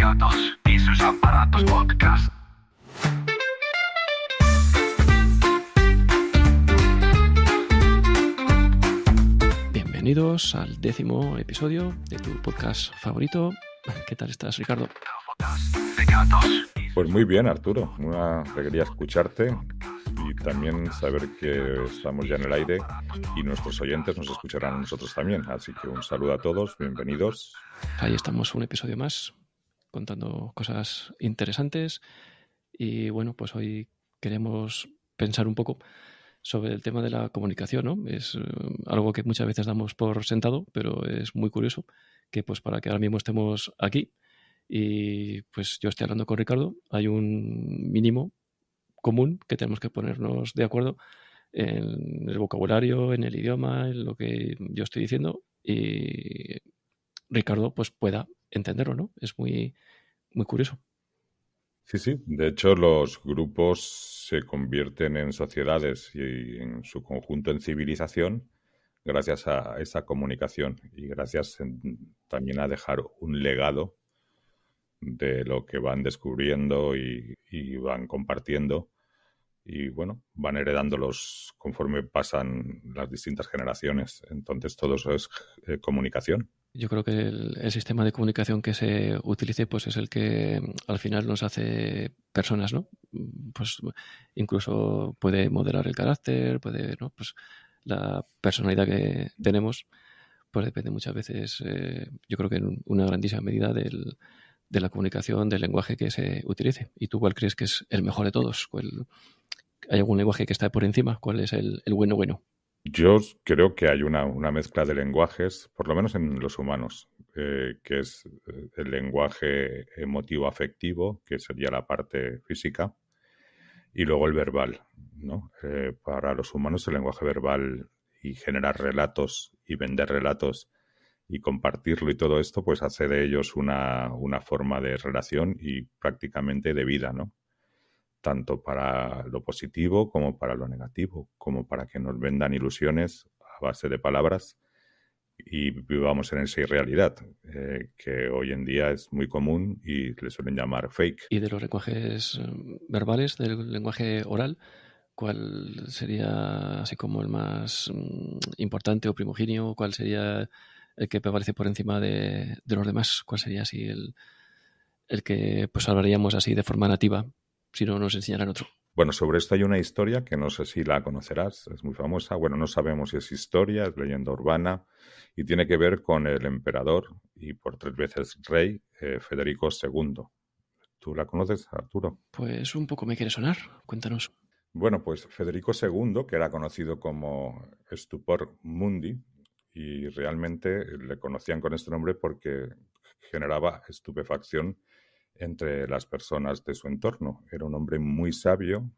gatos y sus aparatos podcast. Bienvenidos al 10º episodio de tu podcast favorito. ¿Qué tal estás, Ricardo? De gatos. Pues muy bien, Arturo. Una alegría escucharte y también saber que estamos ya en el aire y nuestros oyentes nos escucharán a nosotros también. Así que un saludo a todos, bienvenidos. Ahí estamos, un episodio más, contando cosas interesantes. Y bueno, pues hoy queremos pensar un poco sobre el tema de la comunicación, ¿no? Es algo que muchas veces damos por sentado, pero es muy curioso que pues para que ahora mismo estemos aquí y pues yo estoy hablando con Ricardo, hay un mínimo común que tenemos que ponernos de acuerdo en el vocabulario, en el idioma, en lo que yo estoy diciendo y Ricardo pues pueda entenderlo, ¿no? Es muy, muy curioso. Sí. De hecho, los grupos se convierten en sociedades y en su conjunto en civilización gracias a esa comunicación y gracias también a dejar un legado de lo que van descubriendo y van compartiendo. Y bueno, van heredándolos conforme pasan las distintas generaciones. Entonces todo eso es comunicación. Yo creo que el sistema de comunicación que se utilice pues es el que al final nos hace personas, ¿no? Pues incluso puede modelar el carácter, puede, ¿no? Pues la personalidad que tenemos pues depende muchas veces, yo creo que en una grandísima medida de la comunicación, del lenguaje que se utilice. ¿Y tú cuál crees que es el mejor de todos? ¿Hay algún lenguaje que está por encima? ¿Cuál es el bueno? Yo creo que hay una mezcla de lenguajes, por lo menos en los humanos, que es el lenguaje emotivo-afectivo, que sería la parte física, y luego el verbal, ¿no? Para los humanos el lenguaje verbal y generar relatos y vender relatos y compartirlo y todo esto, pues hace de ellos una forma de relación y prácticamente de vida, ¿no? Tanto para lo positivo como para lo negativo, como para que nos vendan ilusiones a base de palabras y vivamos en esa irrealidad, que hoy en día es muy común y le suelen llamar fake. Y de los lenguajes verbales, del lenguaje oral, ¿cuál sería así como el más importante o primogenio? ¿Cuál sería el que prevalece por encima de los demás? ¿Cuál sería así el que pues hablaríamos así de forma nativa si no nos enseñaran otro? Bueno, sobre esto hay una historia que no sé si la conocerás, es muy famosa. Bueno, no sabemos si es historia, es leyenda urbana y tiene que ver con el emperador y por 3 veces rey Federico II. ¿Tú la conoces, Arturo? Pues un poco me quiere sonar, cuéntanos. Bueno, pues Federico II, que era conocido como Stupor Mundi, y realmente le conocían con este nombre porque generaba estupefacción entre las personas de su entorno. Era un hombre muy sabio,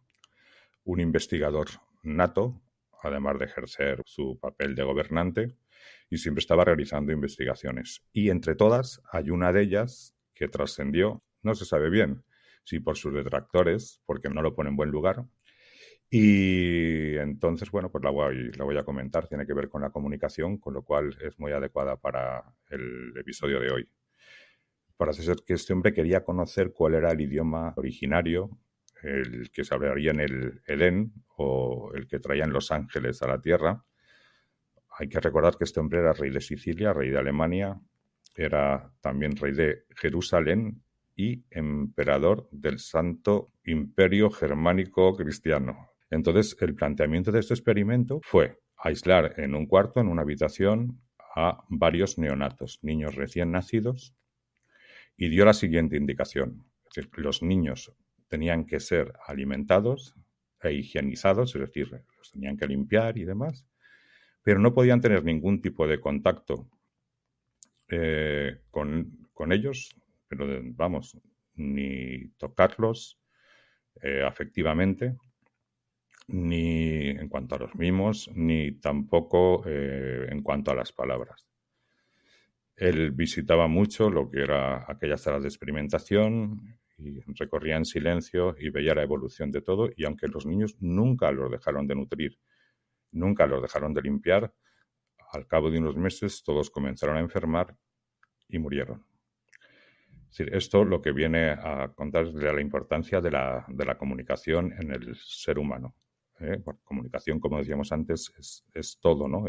un investigador nato, además de ejercer su papel de gobernante, y siempre estaba realizando investigaciones. Y entre todas hay una de ellas que trascendió, no se sabe bien si por sus detractores, porque no lo pone en buen lugar. Y entonces, bueno, pues la voy a comentar. Tiene que ver con la comunicación, con lo cual es muy adecuada para el episodio de hoy. Parece ser que este hombre quería conocer cuál era el idioma originario, el que se hablaría en el Edén o el que traían los ángeles a la tierra. Hay que recordar que este hombre era rey de Sicilia, rey de Alemania, era también rey de Jerusalén y emperador del Santo Imperio Germánico Cristiano. Entonces, el planteamiento de este experimento fue aislar en un cuarto, en una habitación, a varios neonatos, niños recién nacidos, y dio la siguiente indicación. Es decir, los niños tenían que ser alimentados e higienizados, es decir, los tenían que limpiar y demás, pero no podían tener ningún tipo de contacto con ellos, pero vamos, ni tocarlos afectivamente, ni en cuanto a los mimos, ni tampoco en cuanto a las palabras. Él visitaba mucho lo que era aquellas salas de experimentación y recorría en silencio y veía la evolución de todo, y aunque los niños nunca los dejaron de nutrir, nunca los dejaron de limpiar, al cabo de unos meses todos comenzaron a enfermar y murieron. Es decir, esto lo que viene a contar es de la importancia de la comunicación en el ser humano. Bueno, comunicación, como decíamos antes, es todo, ¿no?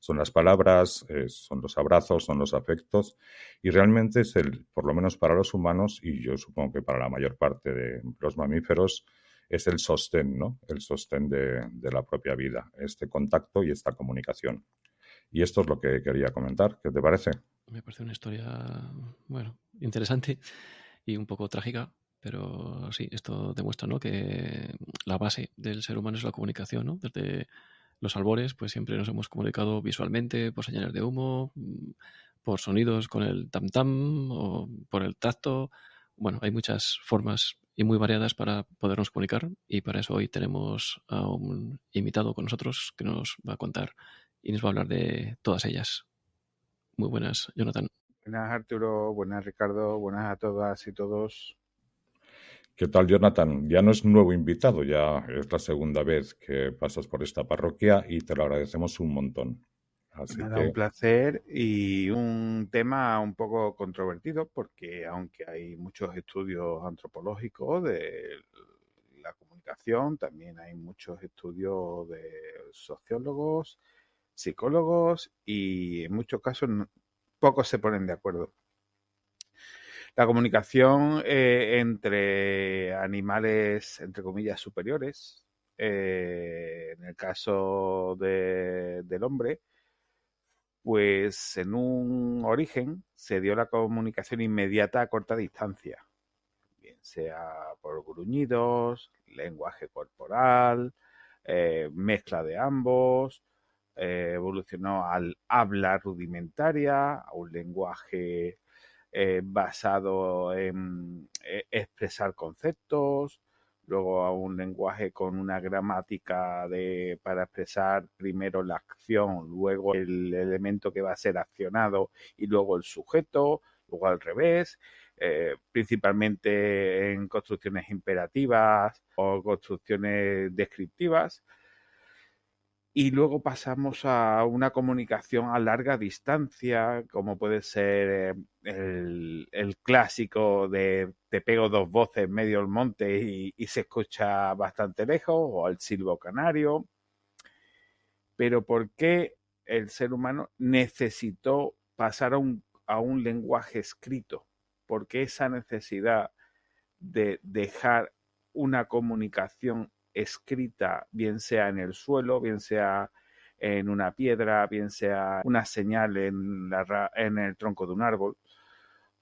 Son las palabras, son los abrazos, son los afectos, y realmente es por lo menos para los humanos, y yo supongo que para la mayor parte de los mamíferos, es el sostén, ¿no? El sostén de la propia vida, este contacto y esta comunicación. Y esto es lo que quería comentar. ¿Qué te parece? Me parece una historia, bueno, interesante y un poco trágica, pero sí, esto demuestra, ¿no?, que la base del ser humano es la comunicación, ¿no? Desde los albores, pues siempre nos hemos comunicado visualmente, por señales de humo, por sonidos con el tam-tam o por el tacto. Bueno, hay muchas formas y muy variadas para podernos comunicar, y para eso hoy tenemos a un invitado con nosotros que nos va a contar y nos va a hablar de todas ellas. Muy buenas, Jonathan. Buenas Arturo, buenas Ricardo, buenas a todas y todos. ¿Qué tal, Jonathan? Ya no es nuevo invitado, ya es la segunda vez que pasas por esta parroquia y te lo agradecemos un montón. Así Nada, que un placer y un tema un poco controvertido porque aunque hay muchos estudios antropológicos de la comunicación, también hay muchos estudios de sociólogos, psicólogos y en muchos casos pocos se ponen de acuerdo. La comunicación entre animales, entre comillas, superiores, en el caso del hombre, pues en un origen se dio la comunicación inmediata a corta distancia, bien sea por gruñidos, lenguaje corporal, mezcla de ambos, evolucionó al habla rudimentaria, a un lenguaje basado en expresar conceptos, luego a un lenguaje con una gramática para expresar primero la acción, luego el elemento que va a ser accionado y luego el sujeto, luego al revés, principalmente en construcciones imperativas o construcciones descriptivas. Y luego pasamos a una comunicación a larga distancia, como puede ser el clásico de te pego dos voces en medio del monte y se escucha bastante lejos, o al silbo canario. Pero ¿por qué el ser humano necesitó pasar a un lenguaje escrito? ¿Por qué esa necesidad de dejar una comunicación escrita, bien sea en el suelo, bien sea en una piedra, bien sea una señal en el tronco de un árbol?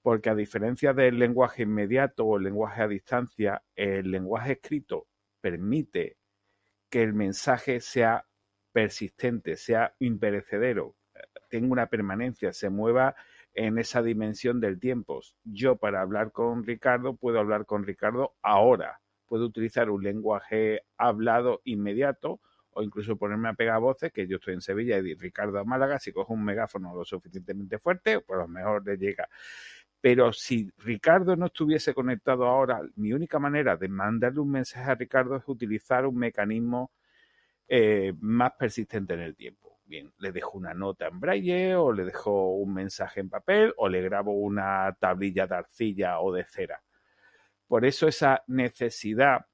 Porque a diferencia del lenguaje inmediato o el lenguaje a distancia, el lenguaje escrito permite que el mensaje sea persistente, sea imperecedero, tenga una permanencia, se mueva en esa dimensión del tiempo. Yo, para hablar con Ricardo, puedo hablar con Ricardo ahora. Puedo utilizar un lenguaje hablado inmediato o incluso ponerme a pegar voces, que yo estoy en Sevilla y Ricardo a Málaga. Si cojo un megáfono lo suficientemente fuerte, pues a lo mejor le llega. Pero si Ricardo no estuviese conectado ahora, mi única manera de mandarle un mensaje a Ricardo es utilizar un mecanismo más persistente en el tiempo. Bien, le dejo una nota en braille, o le dejo un mensaje en papel, o le grabo una tablilla de arcilla o de cera. Por eso esa necesidad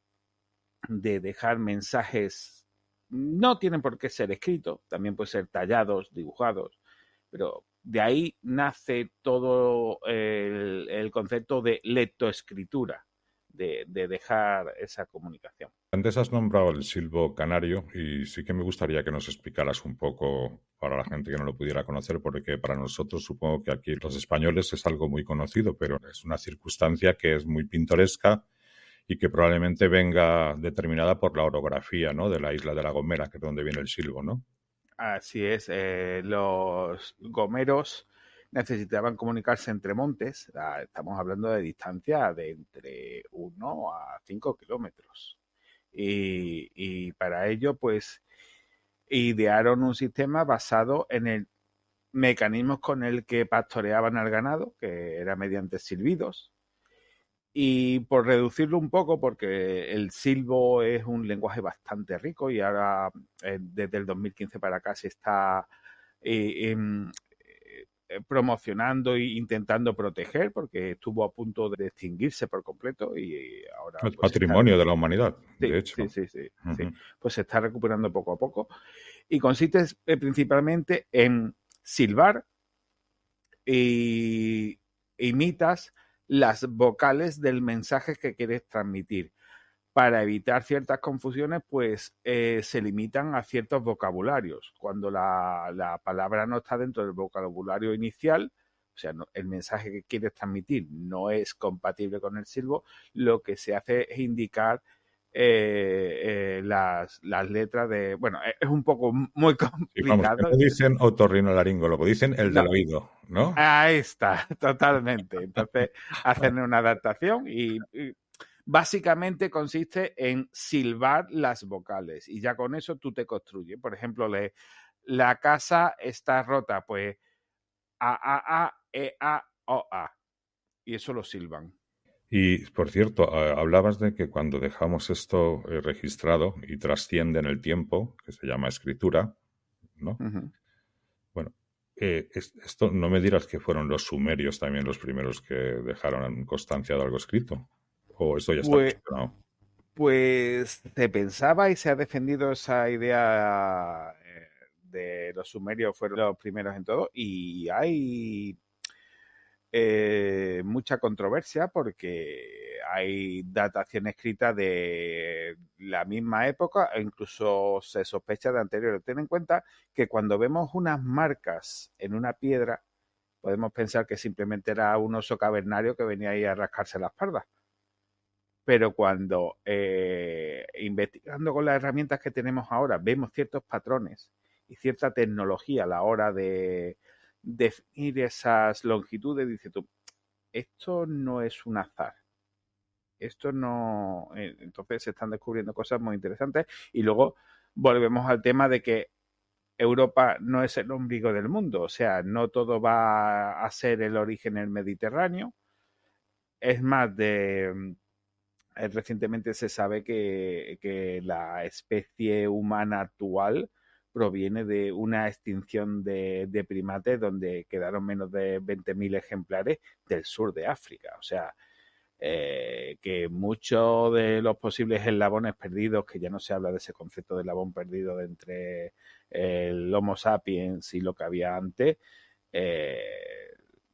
de dejar mensajes no tienen por qué ser escritos, también pueden ser tallados, dibujados, pero de ahí nace todo el concepto de lectoescritura, de dejar esa comunicación. antes has nombrado el silbo canario y sí que me gustaría que nos explicaras un poco para la gente que no lo pudiera conocer, porque para nosotros supongo que aquí los españoles es algo muy conocido, pero es una circunstancia que es muy pintoresca y que probablemente venga determinada por la orografía, ¿no?, de la isla de La Gomera, que es donde viene el silbo, ¿no? Así es, los gomeros necesitaban comunicarse entre montes. Estamos hablando de distancia de entre 1 a 5 kilómetros. Y para ello, pues, idearon un sistema basado en el mecanismos con el que pastoreaban al ganado, que era mediante silbidos. Y por reducirlo un poco, porque el silbo es un lenguaje bastante rico y ahora desde el 2015 para acá se está promocionando e intentando proteger, porque estuvo a punto de extinguirse por completo y ahora Es pues patrimonio de la humanidad, sí, de hecho. sí. Ujú. Pues se está recuperando poco a poco y consiste principalmente en silbar y imitas las vocales del mensaje que quieres transmitir. Para evitar ciertas confusiones, pues se limitan a ciertos vocabularios. Cuando la palabra no está dentro del vocabulario inicial, o sea, el mensaje que quieres transmitir no es compatible con el silbo, lo que se hace es indicar las letras de... Bueno, es un poco muy Sí, vamos, que complicado. no dicen otorrinolaringólogo, dicen el No, del oído, ¿no? ahí está, totalmente. Entonces, hacen una adaptación y básicamente consiste en silbar las vocales y ya con eso tú te construyes. Por ejemplo, la casa está rota, pues a, e, a, o, a. Y eso lo silban. Y, por cierto, hablabas de que cuando dejamos esto registrado y trasciende en el tiempo, que se llama escritura, ¿no? Uh-huh. Bueno, esto no me dirás que fueron los sumerios también los primeros que dejaron constancia de algo escrito. ¿O esto ya está Pues, cuestionado? pues se pensaba y se ha defendido esa idea de los sumerios fueron los primeros en todo y hay mucha controversia porque hay datación escrita de la misma época e incluso se sospecha de anteriores. Ten en cuenta que cuando vemos unas marcas en una piedra, podemos pensar que simplemente era un oso cavernario que venía ahí a rascarse la espalda. Pero cuando investigando con las herramientas que tenemos ahora, vemos ciertos patrones y cierta tecnología a la hora de definir esas longitudes, dice tú, esto no es un azar. Esto no... Entonces se están descubriendo cosas muy interesantes y luego volvemos al tema de que Europa no es el ombligo del mundo, o sea, no todo va a ser el origen en el Mediterráneo. Es más, recientemente se sabe que la especie humana actual proviene de una extinción de primates donde quedaron menos de 20.000 ejemplares del sur de África. O sea, que muchos de los posibles eslabones perdidos, que ya no se habla de ese concepto de eslabón perdido de entre el Homo sapiens y lo que había antes,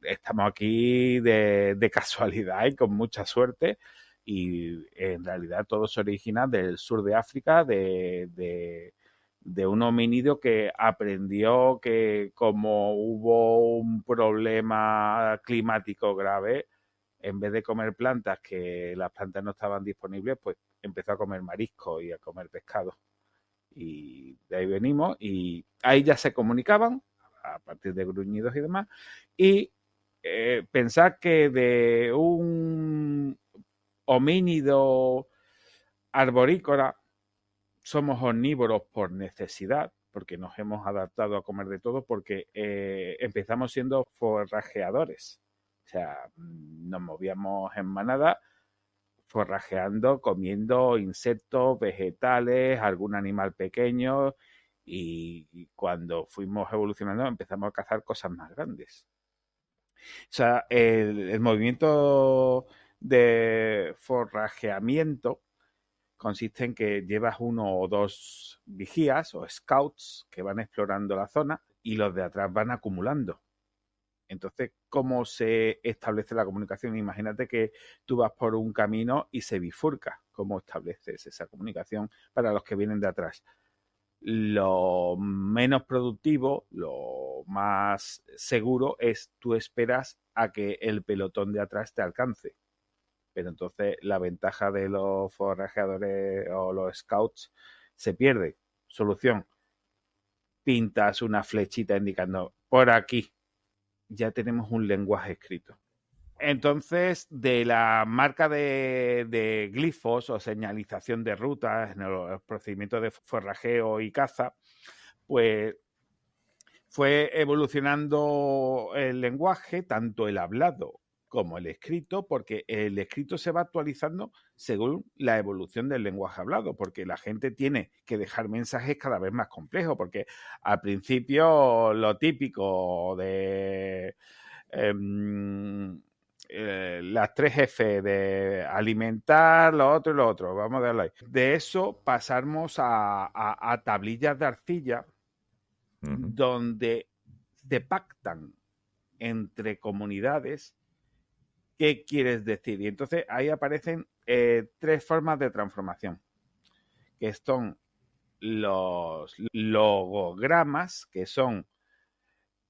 estamos aquí de casualidad y con mucha suerte y en realidad todo se origina del sur de África, de un homínido que aprendió que como hubo un problema climático grave, en vez de comer plantas, que las plantas no estaban disponibles, pues empezó a comer marisco y a comer pescado. Y de ahí venimos y ahí ya se comunicaban a partir de gruñidos y demás. Y pensar que de un homínido arborícola somos omnívoros por necesidad, porque nos hemos adaptado a comer de todo, porque empezamos siendo forrajeadores. O sea, nos movíamos en manada forrajeando, comiendo insectos, vegetales, algún animal pequeño y cuando fuimos evolucionando empezamos a cazar cosas más grandes. O sea, el movimiento de forrajeamiento consiste en que llevas uno o dos vigías o scouts que van explorando la zona y los de atrás van acumulando. Entonces, ¿cómo se establece la comunicación? Imagínate que tú vas por un camino y se bifurca. ¿Cómo estableces esa comunicación para los que vienen de atrás? Lo menos productivo, lo más seguro es tú esperas a que el pelotón de atrás te alcance. Pero entonces la ventaja de los forrajeadores o los scouts se pierde. Solución. Pintas una flechita indicando por aquí. Ya tenemos un lenguaje escrito. Entonces, de la marca de glifos o señalización de rutas en los procedimientos de forrajeo y caza, pues fue evolucionando el lenguaje, tanto el hablado como el escrito, porque el escrito se va actualizando según la evolución del lenguaje hablado, porque la gente tiene que dejar mensajes cada vez más complejos, porque al principio lo típico de las 3F de alimentar, lo otro y lo otro, vamos a darle ahí. De eso pasamos a tablillas de arcilla, donde se pactan entre comunidades qué quieres decir. Y entonces ahí aparecen 3 formas de transformación, que son los logogramas, que son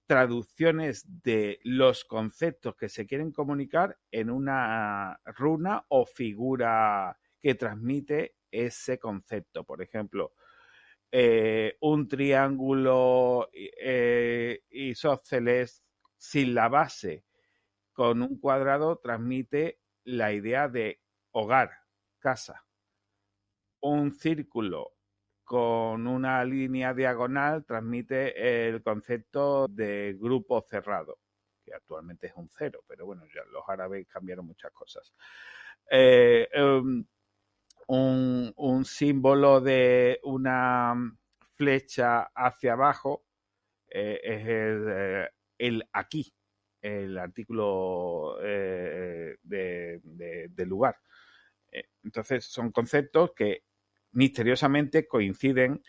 traducciones de los conceptos que se quieren comunicar en una runa o figura que transmite ese concepto. Por ejemplo, un triángulo isósceles sin la base con un cuadrado transmite la idea de hogar, casa. Un círculo con una línea diagonal transmite el concepto de grupo cerrado, que actualmente es un 0, pero bueno, ya los árabes cambiaron muchas cosas. Un símbolo de una flecha hacia abajo es el aquí, el artículo de lugar. Entonces son conceptos que misteriosamente coinciden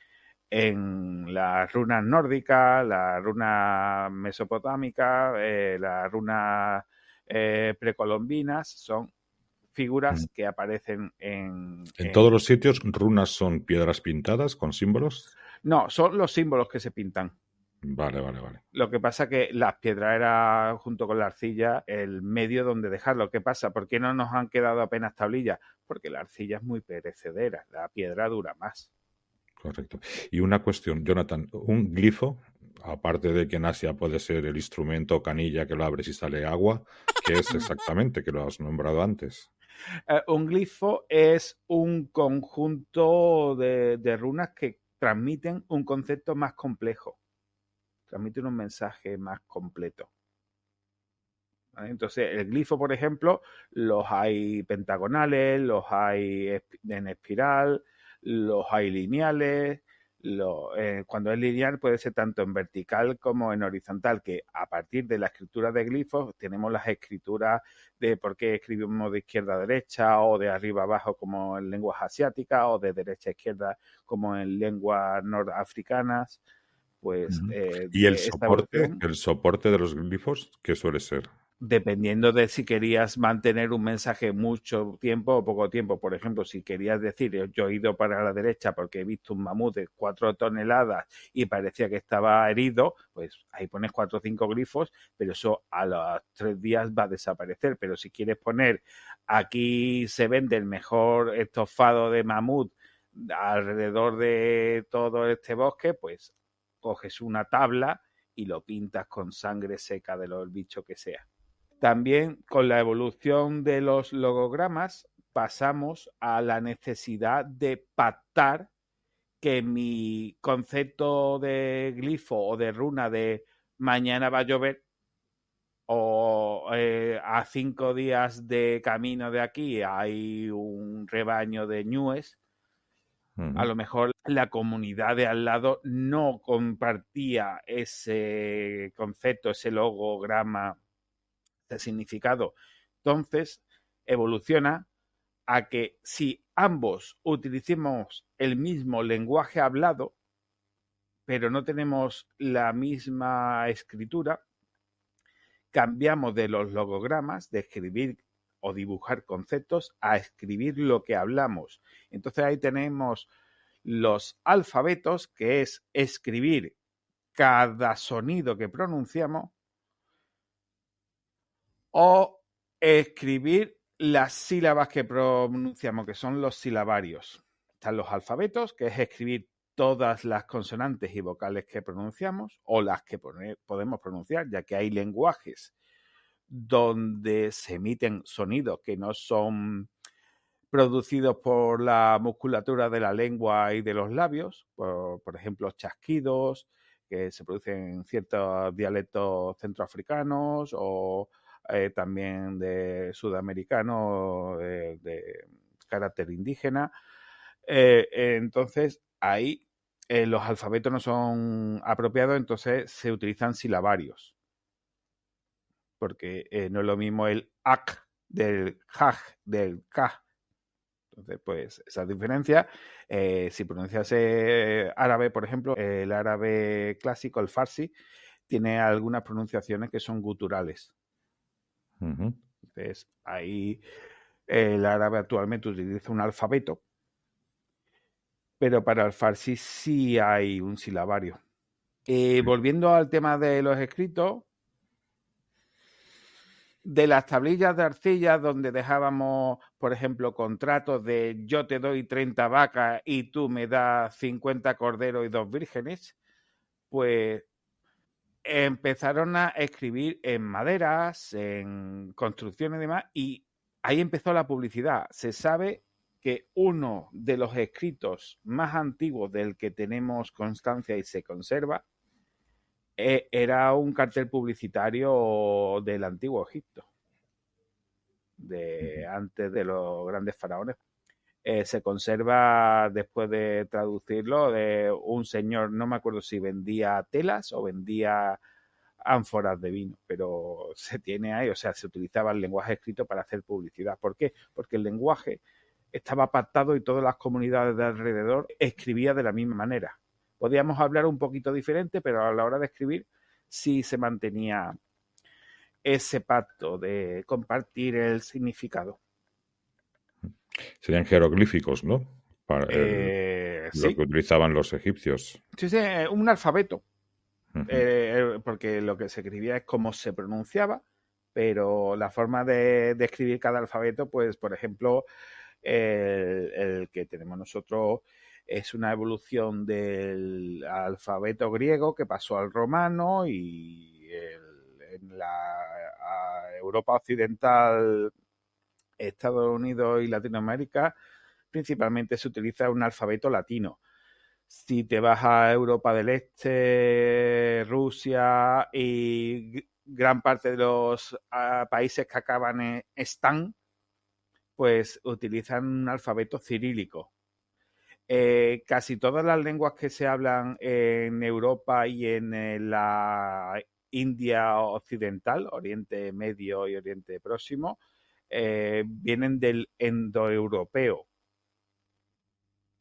en las runas nórdicas, las runas mesopotámicas, las runas precolombinas. Son figuras que aparecen en todos los sitios. ¿Runas son piedras pintadas con símbolos? No, son los símbolos que se pintan. Vale. Lo que pasa que las piedras era, junto con la arcilla, el medio donde dejarlo. ¿Qué pasa? ¿Por qué no nos han quedado apenas tablillas? Porque la arcilla es muy perecedera, la piedra dura más. Correcto. Y una cuestión, Jonathan, un glifo, aparte de que en Asia puede ser el instrumento canilla que lo abres y sale agua, ¿qué es exactamente? Que lo has nombrado antes. Un glifo es un conjunto de runas que transmiten un concepto más complejo. Transmiten un mensaje más completo. ¿Vale? Entonces, el glifo, por ejemplo, los hay pentagonales, los hay en espiral, los hay lineales. Cuando es lineal puede ser tanto en vertical como en horizontal, que a partir de la escritura de glifos tenemos las escrituras de por qué escribimos de izquierda a derecha o de arriba a abajo como en lenguas asiáticas o de derecha a izquierda como en lenguas nordafricanas. Pues, ¿Y el soporte de los glifos qué suele ser? Dependiendo de si querías mantener un mensaje mucho tiempo o poco tiempo. Por ejemplo, si querías decir yo he ido para la derecha porque he visto un mamut de 4 toneladas y parecía que estaba herido, pues ahí pones 4 o 5 glifos, pero eso a los 3 días va a desaparecer. Pero si quieres poner aquí se vende el mejor estofado de mamut alrededor de todo este bosque, pues coges una tabla y lo pintas con sangre seca de los bichos que sea. También con la evolución de los logogramas pasamos a la necesidad de pactar que mi concepto de glifo o de runa de mañana va a llover o a 5 días de camino de aquí hay un rebaño de ñúes. A lo mejor la comunidad de al lado no compartía ese concepto, ese logograma de significado. Entonces, evoluciona a que si ambos utilicemos el mismo lenguaje hablado, pero no tenemos la misma escritura, cambiamos de los logogramas, de escribir o dibujar conceptos, a escribir lo que hablamos. Entonces ahí tenemos los alfabetos, que es escribir cada sonido que pronunciamos, o escribir las sílabas que pronunciamos, que son los silabarios. Están los alfabetos, que es escribir todas las consonantes y vocales que pronunciamos o las que podemos pronunciar, ya que hay lenguajes donde se emiten sonidos que no son producidos por la musculatura de la lengua y de los labios, por ejemplo, chasquidos que se producen en ciertos dialectos centroafricanos o también de sudamericano, de carácter indígena. Entonces, ahí los alfabetos no son apropiados, entonces se utilizan silabarios. Porque no es lo mismo el ak del haj, del ka. Entonces, pues, esas diferencias, si pronuncias árabe, por ejemplo, el árabe clásico, el farsi, tiene algunas pronunciaciones que son guturales. Ujú. Entonces, ahí el árabe actualmente utiliza un alfabeto, pero para el farsi sí hay un silabario. Volviendo al tema de los escritos, de las tablillas de arcilla donde dejábamos, por ejemplo, contratos de yo te doy 30 vacas y tú me das 50 corderos y 2 vírgenes, pues empezaron a escribir en maderas, en construcciones y demás, y ahí empezó la publicidad. Se sabe que uno de los escritos más antiguos del que tenemos constancia y se conserva era un cartel publicitario del antiguo Egipto, de antes de los grandes faraones. Se conserva, después de traducirlo, de un señor, no me acuerdo si vendía telas o vendía ánforas de vino, pero se tiene ahí, o sea, se utilizaba el lenguaje escrito para hacer publicidad. ¿Por qué? Porque el lenguaje estaba pactado y todas las comunidades de alrededor escribían de la misma manera. Podíamos hablar un poquito diferente, pero a la hora de escribir sí se mantenía ese pacto de compartir el significado. Serían jeroglíficos, ¿no? Para lo Sí. que utilizaban los egipcios. Sí, sí, un alfabeto. Ujú. Porque lo que se escribía es cómo se pronunciaba, pero la forma de escribir cada alfabeto, pues, por ejemplo, el que tenemos nosotros es una evolución del alfabeto griego que pasó al romano y en la Europa occidental, Estados Unidos y Latinoamérica, principalmente se utiliza un alfabeto latino. Si te vas a Europa del Este, Rusia y gran parte de los países que acaban en stan, pues utilizan un alfabeto cirílico. Casi todas las lenguas que se hablan en Europa y en la India occidental, Oriente Medio y Oriente Próximo, vienen del indoeuropeo.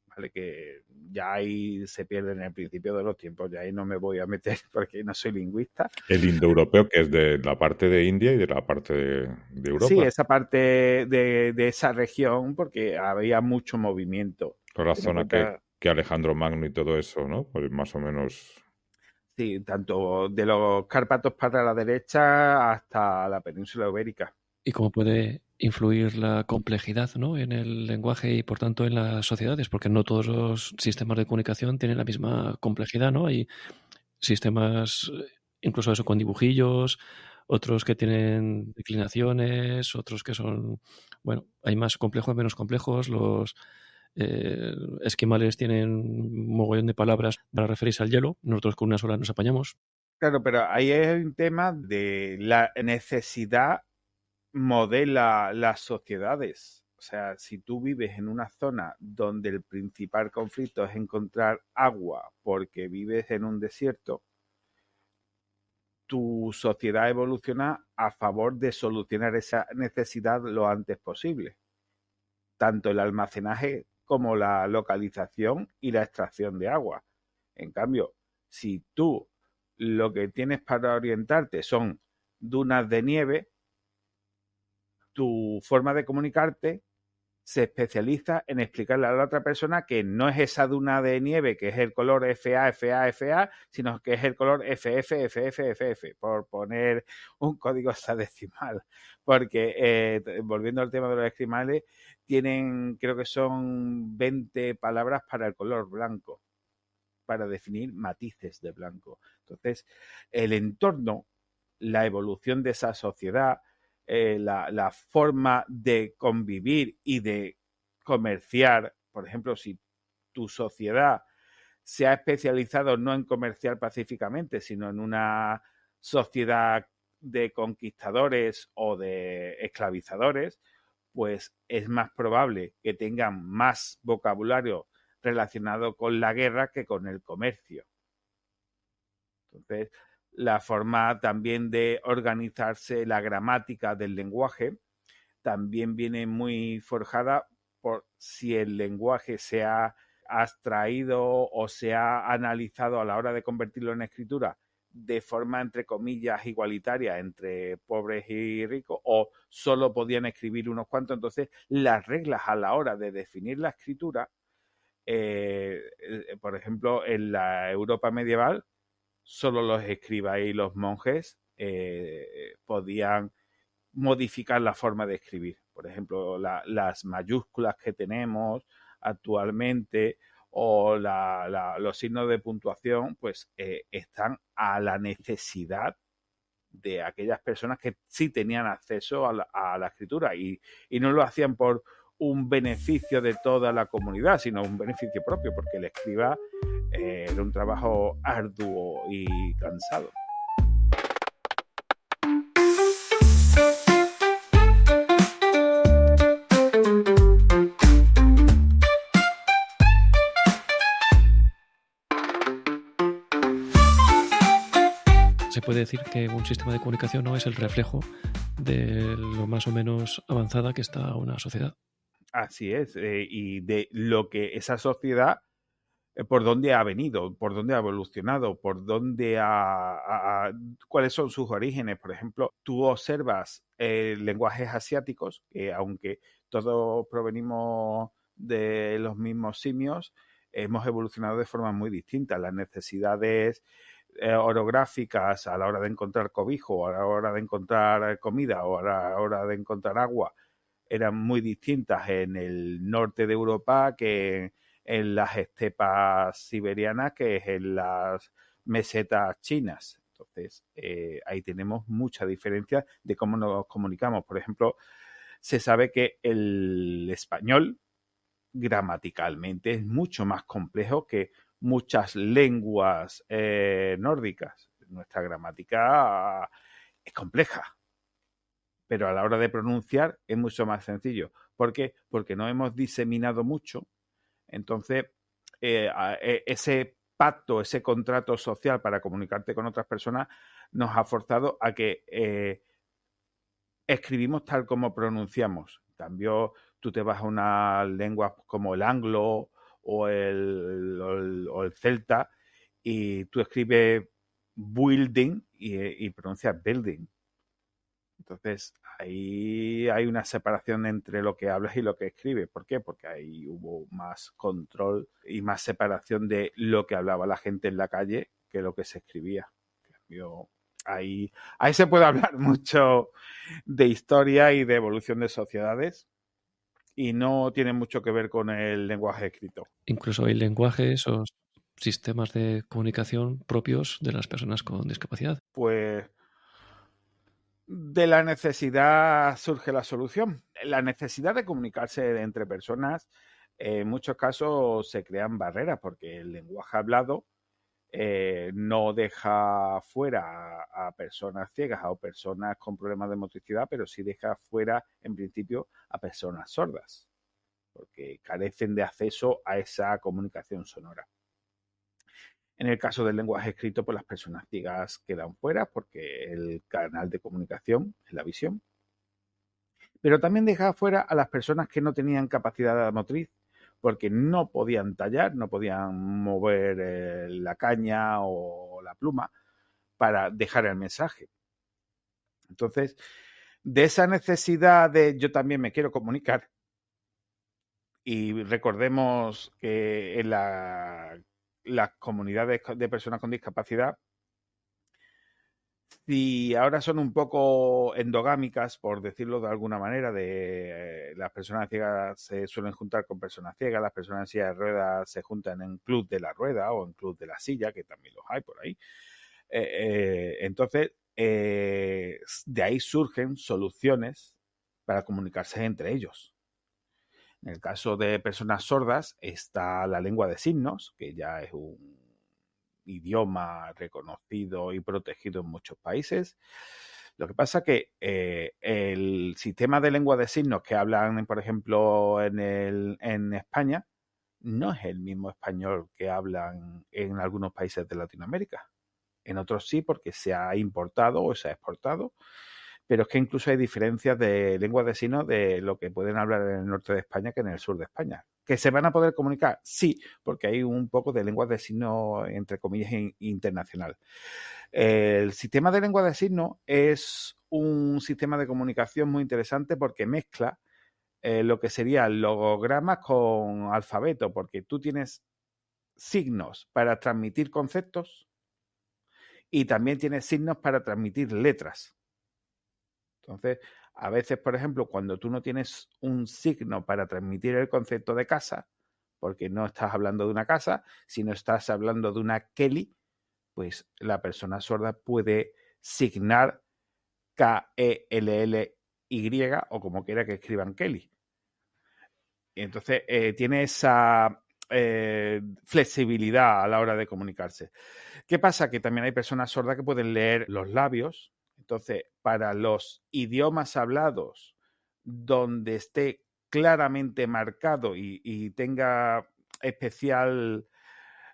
¿Vale? Que ya ahí se pierde en el principio de los tiempos, ya ahí no me voy a meter porque no soy lingüista. El indoeuropeo, que es de la parte de India y de la parte de Europa. Sí, esa parte de esa región, porque había mucho movimiento. Toda la zona que Alejandro Magno y todo eso, ¿no? Pues más o menos. Sí, tanto de los Cárpatos para la derecha hasta la península ibérica. Y cómo puede influir la complejidad, ¿no?, en el lenguaje y, por tanto, en las sociedades, porque no todos los sistemas de comunicación tienen la misma complejidad, ¿no? Hay sistemas, incluso eso, con dibujillos, otros que tienen declinaciones, otros que son, bueno, hay más complejos, menos complejos. Los esquimales tienen un mogollón de palabras para referirse al hielo, nosotros con una sola nos apañamos. Claro, pero ahí es un tema de la necesidad modela las sociedades. O sea, si tú vives en una zona donde el principal conflicto es encontrar agua porque vives en un desierto, tu sociedad evoluciona a favor de solucionar esa necesidad lo antes posible. Tanto el almacenaje como la localización y la extracción de agua. En cambio, si tú lo que tienes para orientarte son dunas de nieve, tu forma de comunicarte se especializa en explicarle a la otra persona que no es esa duna de nieve que es el color FA, FA, FA, sino que es el color FF, FF, FF, por poner un código hexadecimal. Porque, volviendo al tema de los esquimales, tienen, creo que son 20 palabras para el color blanco, para definir matices de blanco. Entonces, el entorno, la evolución de esa sociedad, la forma de convivir y de comerciar, por ejemplo, si tu sociedad se ha especializado no en comerciar pacíficamente, sino en una sociedad de conquistadores o de esclavizadores, pues es más probable que tengan más vocabulario relacionado con la guerra que con el comercio. Entonces, la forma también de organizarse, la gramática del lenguaje, también viene muy forjada por si el lenguaje se ha abstraído o se ha analizado a la hora de convertirlo en escritura de forma, entre comillas, igualitaria entre pobres y ricos, o solo podían escribir unos cuantos. Entonces, las reglas a la hora de definir la escritura, por ejemplo, en la Europa medieval, solo los escribas y los monjes podían modificar la forma de escribir. Por ejemplo, las mayúsculas que tenemos actualmente o los signos de puntuación, pues están a la necesidad de aquellas personas que sí tenían acceso a la escritura y no lo hacían por un beneficio de toda la comunidad, sino un beneficio propio, porque el escriba era un trabajo arduo y cansado. Se puede decir que un sistema de comunicación no es el reflejo de lo más o menos avanzada que está una sociedad. Así es, y de lo que esa sociedad, por dónde ha venido, por dónde ha evolucionado, por dónde cuáles son sus orígenes. Por ejemplo, tú observas lenguajes asiáticos, que aunque todos provenimos de los mismos simios, hemos evolucionado de formas muy distintas. Las necesidades orográficas a la hora de encontrar cobijo, a la hora de encontrar comida o a la hora de encontrar agua eran muy distintas en el norte de Europa que en las estepas siberianas, que es en las mesetas chinas. Entonces, ahí tenemos mucha diferencia de cómo nos comunicamos. Por ejemplo, se sabe que el español gramaticalmente es mucho más complejo que muchas lenguas nórdicas. Nuestra gramática es compleja, pero a la hora de pronunciar es mucho más sencillo. ¿Por qué? Porque no hemos diseminado mucho. Entonces, ese pacto, ese contrato social para comunicarte con otras personas nos ha forzado a que escribimos tal como pronunciamos. En cambio, tú te vas a una lengua como el anglo o el celta y tú escribes building y pronuncias building. Entonces, ahí hay una separación entre lo que hablas y lo que escribes. ¿Por qué? Porque ahí hubo más control y más separación de lo que hablaba la gente en la calle que lo que se escribía. Ahí se puede hablar mucho de historia y de evolución de sociedades y no tiene mucho que ver con el lenguaje escrito. Incluso hay lenguajes o sistemas de comunicación propios de las personas con discapacidad. Pues de la necesidad surge la solución. La necesidad de comunicarse entre personas, en muchos casos se crean barreras porque el lenguaje hablado no deja fuera a personas ciegas o personas con problemas de motricidad, pero sí deja fuera, en principio, a personas sordas, porque carecen de acceso a esa comunicación sonora. En el caso del lenguaje escrito, pues las personas ciegas quedan fuera porque el canal de comunicación es la visión. Pero también deja fuera a las personas que no tenían capacidad motriz porque no podían tallar, no podían mover la caña o la pluma para dejar el mensaje. Entonces, de esa necesidad de yo también me quiero comunicar, y recordemos que en las comunidades de personas con discapacidad, si ahora son un poco endogámicas, por decirlo de alguna manera, las personas ciegas se suelen juntar con personas ciegas, las personas en silla de ruedas se juntan en club de la rueda o en club de la silla, que también los hay por ahí. Entonces, de ahí surgen soluciones para comunicarse entre ellos. En el caso de personas sordas está la lengua de signos, que ya es un idioma reconocido y protegido en muchos países. Lo que pasa que el sistema de lengua de signos que hablan, por ejemplo, en España, no es el mismo español que hablan en algunos países de Latinoamérica. En otros sí, porque se ha importado o se ha exportado, pero es que incluso hay diferencias de lengua de signos de lo que pueden hablar en el norte de España que en el sur de España. ¿Que se van a poder comunicar? Sí, porque hay un poco de lengua de signos, entre comillas, internacional. El sistema de lengua de signos es un sistema de comunicación muy interesante porque mezcla lo que serían logogramas con alfabeto, porque tú tienes signos para transmitir conceptos y también tienes signos para transmitir letras. Entonces, a veces, por ejemplo, cuando tú no tienes un signo para transmitir el concepto de casa, porque no estás hablando de una casa, sino estás hablando de una Kelly, pues la persona sorda puede signar K-E-L-L-Y o como quiera que escriban Kelly. Entonces, tiene esa flexibilidad a la hora de comunicarse. ¿Qué pasa? Que también hay personas sordas que pueden leer los labios. Entonces, para los idiomas hablados donde esté claramente marcado y tenga especial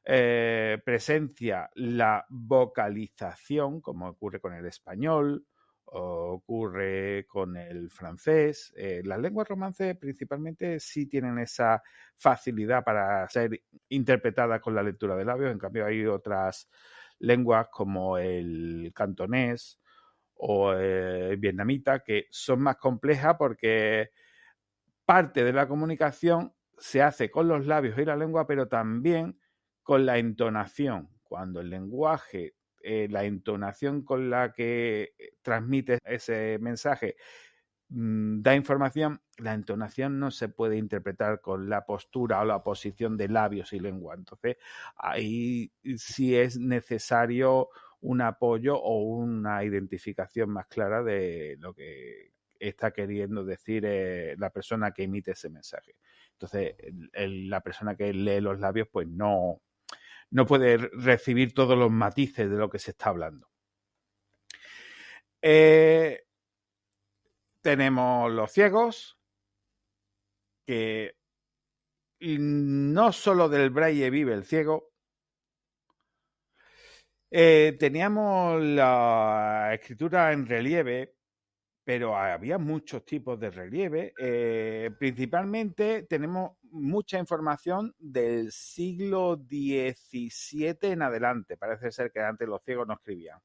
presencia la vocalización, como ocurre con el español, o ocurre con el francés. Las lenguas romances principalmente sí tienen esa facilidad para ser interpretadas con la lectura de labios. En cambio, hay otras lenguas como el cantonés o el vietnamita que son más complejas porque parte de la comunicación se hace con los labios y la lengua, pero también con la entonación. Cuando el lenguaje, la entonación con la que transmite ese mensaje da información, la entonación no se puede interpretar con la postura o la posición de labios y lengua. Entonces, ahí sí es necesario un apoyo o una identificación más clara de lo que está queriendo decir la persona que emite ese mensaje. Entonces, la persona que lee los labios, pues no puede recibir todos los matices de lo que se está hablando. Tenemos los ciegos, que no solo del braille vive el ciego. Teníamos la escritura en relieve, pero había muchos tipos de relieve. Principalmente tenemos mucha información del siglo XVII en adelante. Parece ser que antes los ciegos no escribían.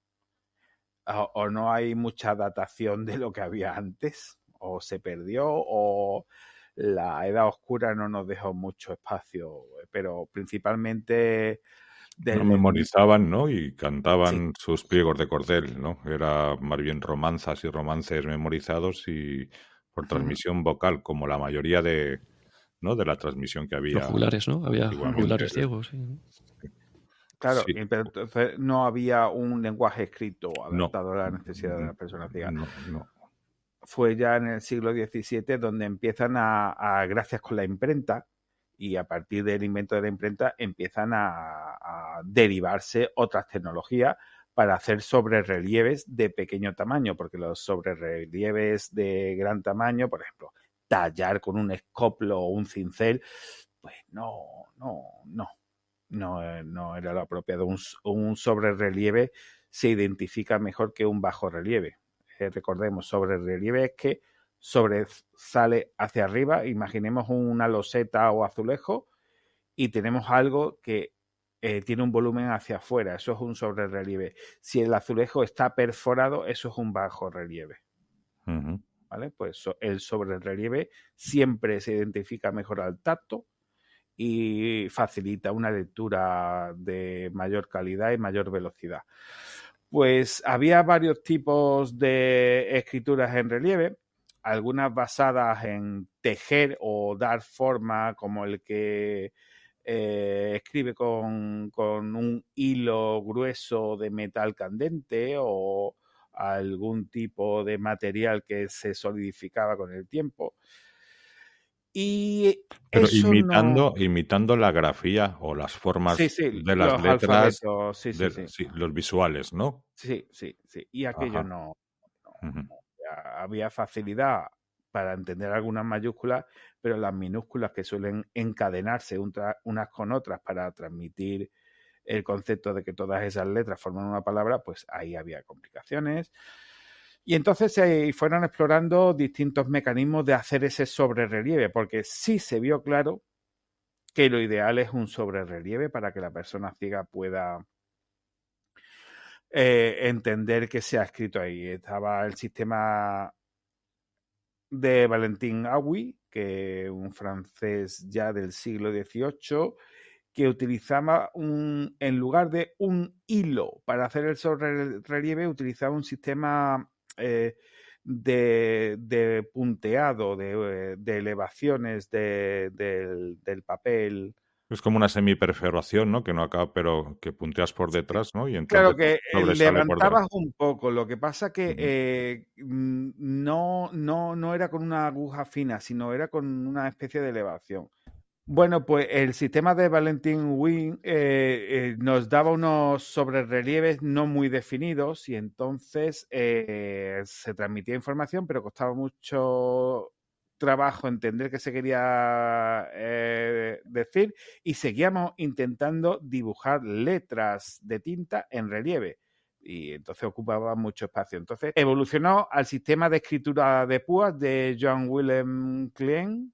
O no hay mucha datación de lo que había antes, o se perdió, o la Edad Oscura no nos dejó mucho espacio, pero principalmente... No memorizaban, ¿no? Y cantaban sus pliegos de cordel, ¿no? Era más bien romanzas y romances memorizados y por transmisión vocal, como la mayoría de la transmisión que había. Los juglares, ¿no? Había juglares ciegos. Sí. Claro, Sí. pero entonces no había un lenguaje escrito adaptado a la necesidad de las personas ciegas. No. Fue ya en el siglo XVII donde empiezan gracias con la imprenta, y a partir del invento de la imprenta empiezan a derivarse otras tecnologías para hacer sobrerrelieves de pequeño tamaño, porque los sobrerrelieves de gran tamaño, por ejemplo, tallar con un escoplo o un cincel, pues no era lo apropiado. Un sobrerrelieve se identifica mejor que un bajo relieve. Recordemos, sobrerrelieve es que sobresale hacia arriba. Imaginemos una loseta o azulejo y tenemos algo que tiene un volumen hacia afuera. Eso es un sobrerrelieve. Si el azulejo está perforado, eso es un bajo relieve. Uh-huh. ¿Vale? Pues el sobrerrelieve siempre se identifica mejor al tacto y facilita una lectura de mayor calidad y mayor velocidad. Pues había varios tipos de escrituras en relieve, algunas basadas en tejer o dar forma, como el que escribe con un hilo grueso de metal candente, o algún tipo de material que se solidificaba con el tiempo. Y pero eso imitando la grafía o las formas de las letras, alfabetos, los visuales, ¿no? Sí. Y aquello no Había facilidad para entender algunas mayúsculas, pero las minúsculas que suelen encadenarse unas con otras para transmitir el concepto de que todas esas letras forman una palabra, pues ahí había complicaciones. Y entonces se fueron explorando distintos mecanismos de hacer ese sobrerrelieve, porque sí se vio claro que lo ideal es un sobrerrelieve para que la persona ciega pueda entender que se ha escrito ahí. Estaba el sistema de Valentin Hauy, que un francés ya del siglo XVIII, que utilizaba en lugar de un hilo para hacer el sobrerelieve, utilizaba un sistema de punteado, de elevaciones del papel. Es como una semiperforación, ¿no? Que no acaba, pero que punteas por detrás, ¿no? Y Claro entonces que sobresale por levantabas detrás. un poco, lo que pasa que no era con una aguja fina, sino era con una especie de elevación. Bueno, pues el sistema de Valentin Hauy nos daba unos sobrerrelieves no muy definidos y entonces se transmitía información, pero costaba mucho trabajo entender qué se quería decir, y seguíamos intentando dibujar letras de tinta en relieve. Y entonces ocupaba mucho espacio. Entonces evolucionó al sistema de escritura de púas de Johann Wilhelm Klein.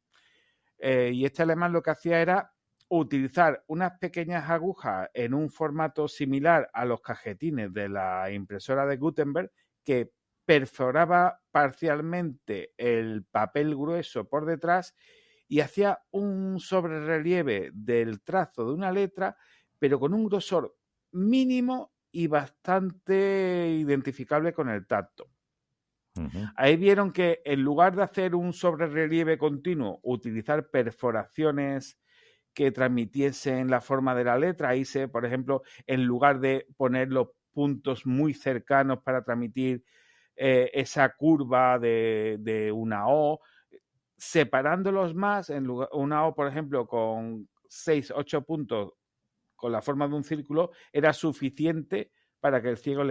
Y este alemán lo que hacía era utilizar unas pequeñas agujas en un formato similar a los cajetines de la impresora de Gutenberg, que perforaba parcialmente el papel grueso por detrás y hacía un sobrerrelieve del trazo de una letra, pero con un grosor mínimo y bastante identificable con el tacto. Ahí vieron que en lugar de hacer un sobrerrelieve continuo, utilizar perforaciones que transmitiesen la forma de la letra. Ahí por ejemplo, en lugar de poner los puntos muy cercanos para transmitir esa curva de una O, separándolos más, en lugar, una O, por ejemplo, con 6, 8 puntos con la forma de un círculo, era suficiente para que el ciego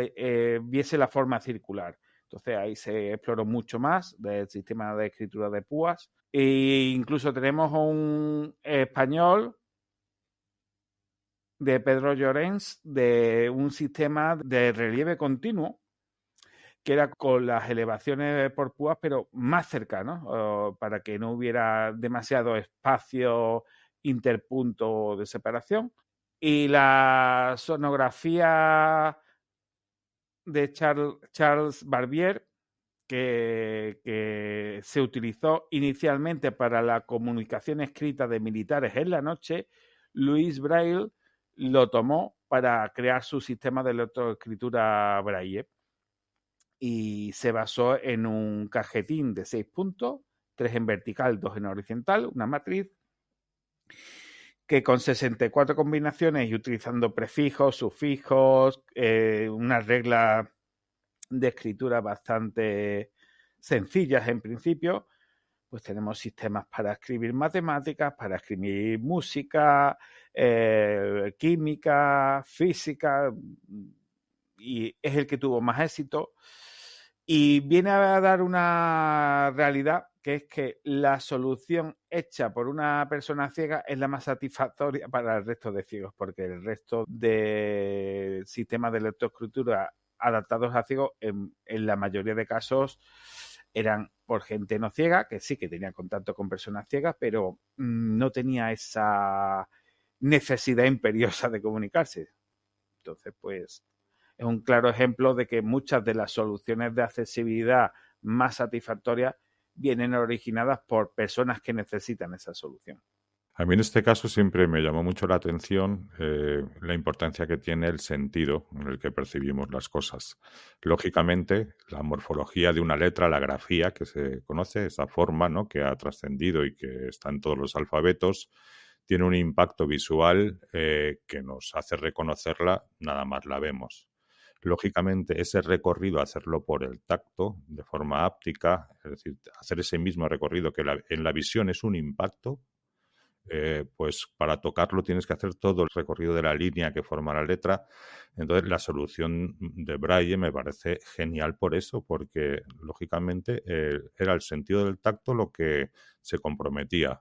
viese la forma circular. Entonces ahí se exploró mucho más del sistema de escritura de púas. E incluso tenemos un español de Pedro Llorens de un sistema de relieve continuo que era con las elevaciones por púas, pero más cercanos, para que no hubiera demasiado espacio interpunto de separación. Y la sonografía de Charles Barbier, que se utilizó inicialmente para la comunicación escrita de militares en la noche, Louis Braille lo tomó para crear su sistema de lectoescritura Braille y se basó en un cajetín de 6 puntos, 3 en vertical, 2 en horizontal, una matriz que con 64 combinaciones y utilizando prefijos, sufijos, una regla de escritura bastante sencillas en principio, pues tenemos sistemas para escribir matemáticas, para escribir música, química, física, y es el que tuvo más éxito. Y viene a dar una realidad, que es que la solución hecha por una persona ciega es la más satisfactoria para el resto de ciegos, porque el resto de sistemas de lectoescritura adaptados a ciegos, en la mayoría de casos, eran por gente no ciega, que sí que tenía contacto con personas ciegas, pero no tenía esa necesidad imperiosa de comunicarse. Entonces, pues, es un claro ejemplo de que muchas de las soluciones de accesibilidad más satisfactorias vienen originadas por personas que necesitan esa solución. A mí en este caso siempre me llamó mucho la atención la importancia que tiene el sentido en el que percibimos las cosas. Lógicamente, la morfología de una letra, la grafía que se conoce, esa forma, ¿no?, que ha trascendido y que está en todos los alfabetos, tiene un impacto visual que nos hace reconocerla nada más la vemos. Lógicamente, ese recorrido, hacerlo por el tacto, de forma áptica, es decir, hacer ese mismo recorrido que en la visión es un impacto, pues para tocarlo tienes que hacer todo el recorrido de la línea que forma la letra. Entonces, la solución de Braille me parece genial por eso, porque lógicamente era el sentido del tacto lo que se comprometía.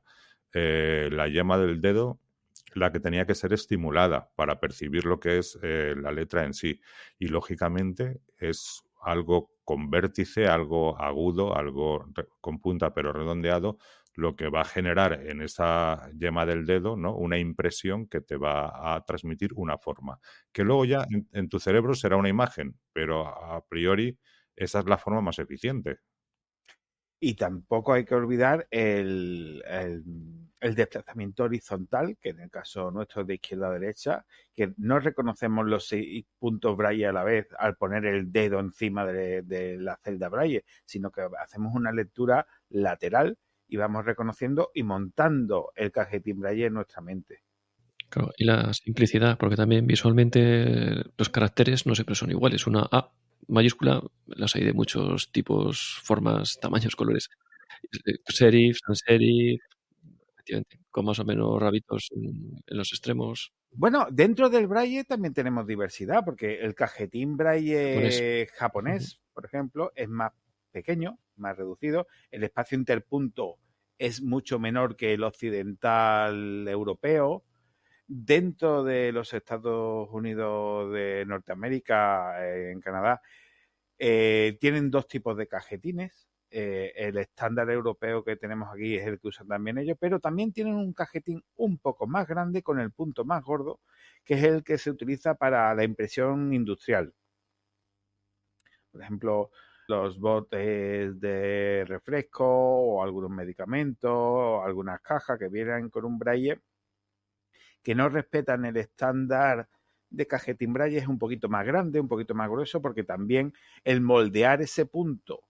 La yema del dedo la que tenía que ser estimulada para percibir lo que es la letra en sí. Y lógicamente es algo con vértice, algo agudo, algo con punta pero redondeado, lo que va a generar en esa yema del dedo, ¿no?, una impresión que te va a transmitir una forma, que luego ya en tu cerebro será una imagen, pero a priori esa es la forma más eficiente. Y tampoco hay que olvidar el desplazamiento horizontal, que en el caso nuestro es de izquierda a derecha, que no reconocemos los 6 puntos Braille a la vez al poner el dedo encima de la celda Braille, sino que hacemos una lectura lateral y vamos reconociendo y montando el cajetín Braille en nuestra mente. Claro, y la simplicidad, porque también visualmente los caracteres no siempre son iguales. Una A mayúscula, las hay de muchos tipos, formas, tamaños, colores. Serif, sans serif, efectivamente, con más o menos rabitos en los extremos. Bueno, dentro del Braille también tenemos diversidad, porque el cajetín Braille japonés, por ejemplo, es más pequeño, más reducido. El espacio interpunto es mucho menor que el occidental europeo. Dentro de los Estados Unidos de Norteamérica, en Canadá, tienen 2 tipos de cajetines. El estándar europeo que tenemos aquí es el que usan también ellos, pero también tienen un cajetín un poco más grande con el punto más gordo, que es el que se utiliza para la impresión industrial. Por ejemplo, los botes de refresco o algunos medicamentos o algunas cajas que vienen con un Braille que no respetan el estándar de cajetín Braille, es un poquito más grande, un poquito más grueso, porque también el moldear ese punto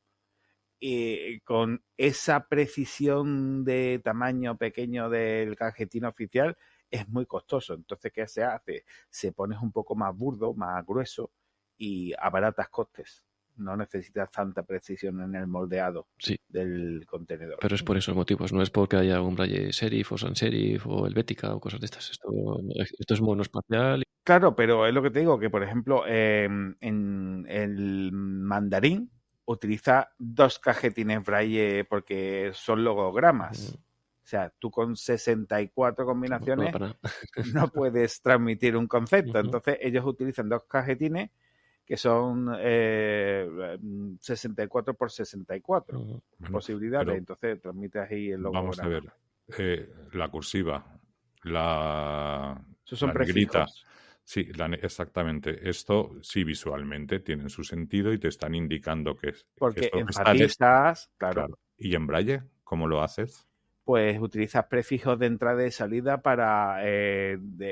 con esa precisión de tamaño pequeño del cajetín oficial es muy costoso. Entonces, ¿qué se hace? Se pone un poco más burdo, más grueso y abaratas costes. No necesitas tanta precisión en el moldeado del contenedor. Pero es por esos motivos, no es porque haya un Braille serif o sans serif o helvética o cosas de estas. Esto es monoespacial. Claro, pero es lo que te digo, que por ejemplo en el mandarín utiliza 2 cajetines Braille porque son logogramas. O sea, tú con 64 combinaciones no puedes transmitir un concepto. Entonces ellos utilizan 2 cajetines que son 64 por 64 posibilidades. Entonces transmites ahí el logograma. Vamos a ver, la cursiva, Esos son la negrita. prefijos. Sí, exactamente. Esto sí visualmente tienen su sentido y te están indicando que es. Porque que enfatizas, claro. ¿Y en Braille cómo lo haces? Pues utilizas prefijos de entrada y salida para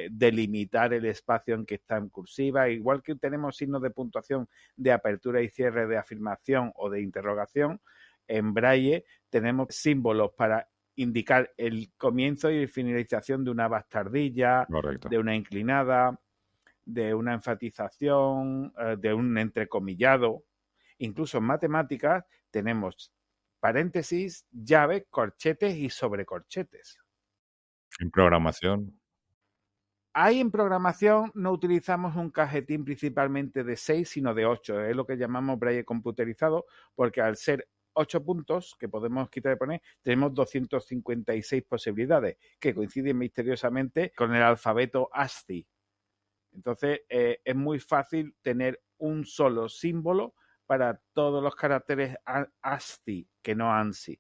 delimitar el espacio en que está en cursiva. Igual que tenemos signos de puntuación de apertura y cierre, de afirmación o de interrogación, en Braille tenemos símbolos para indicar el comienzo y finalización de una bastardilla, Correcto, de una inclinada, de una enfatización, de un entrecomillado. Incluso en matemáticas tenemos paréntesis, llaves, corchetes y sobrecorchetes. En programación. Ahí en programación no utilizamos un cajetín principalmente de 6, sino de 8. Es lo que llamamos Braille computerizado, porque al ser 8 puntos que podemos quitar y poner, tenemos 256 posibilidades que coinciden misteriosamente con el alfabeto ASCII. Entonces, es muy fácil tener un solo símbolo para todos los caracteres ASCII, que no ANSI.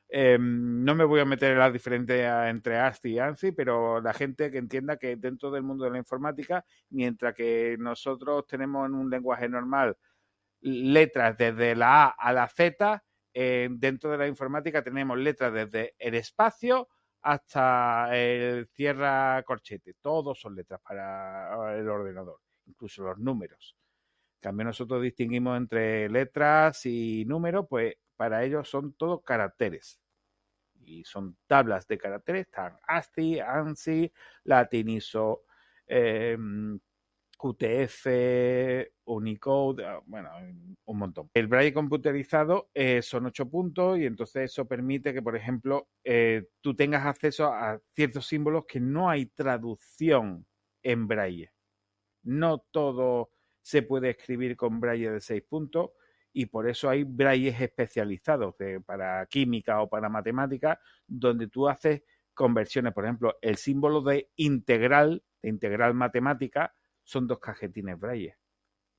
No me voy a meter en las diferencias entre ASCII y ANSI, pero la gente que entienda que dentro del mundo de la informática, mientras que nosotros tenemos en un lenguaje normal letras desde la A a la Z, dentro de la informática tenemos letras desde el espacio hasta el cierra corchete. Todos son letras para el ordenador, incluso los números. En cambio, nosotros distinguimos entre letras y números, pues para ellos son todos caracteres. Y son tablas de caracteres, están ASCII, ANSI, Latinizo, QTF, Unicode, bueno, un montón. El braille computerizado son 8 puntos y entonces eso permite que, por ejemplo, tú tengas acceso a ciertos símbolos que no hay traducción en braille. No todo se puede escribir con braille de 6 puntos y por eso hay brailles especializados para química o para matemáticas donde tú haces conversiones. Por ejemplo, el símbolo de integral matemática son 2 cajetines braille,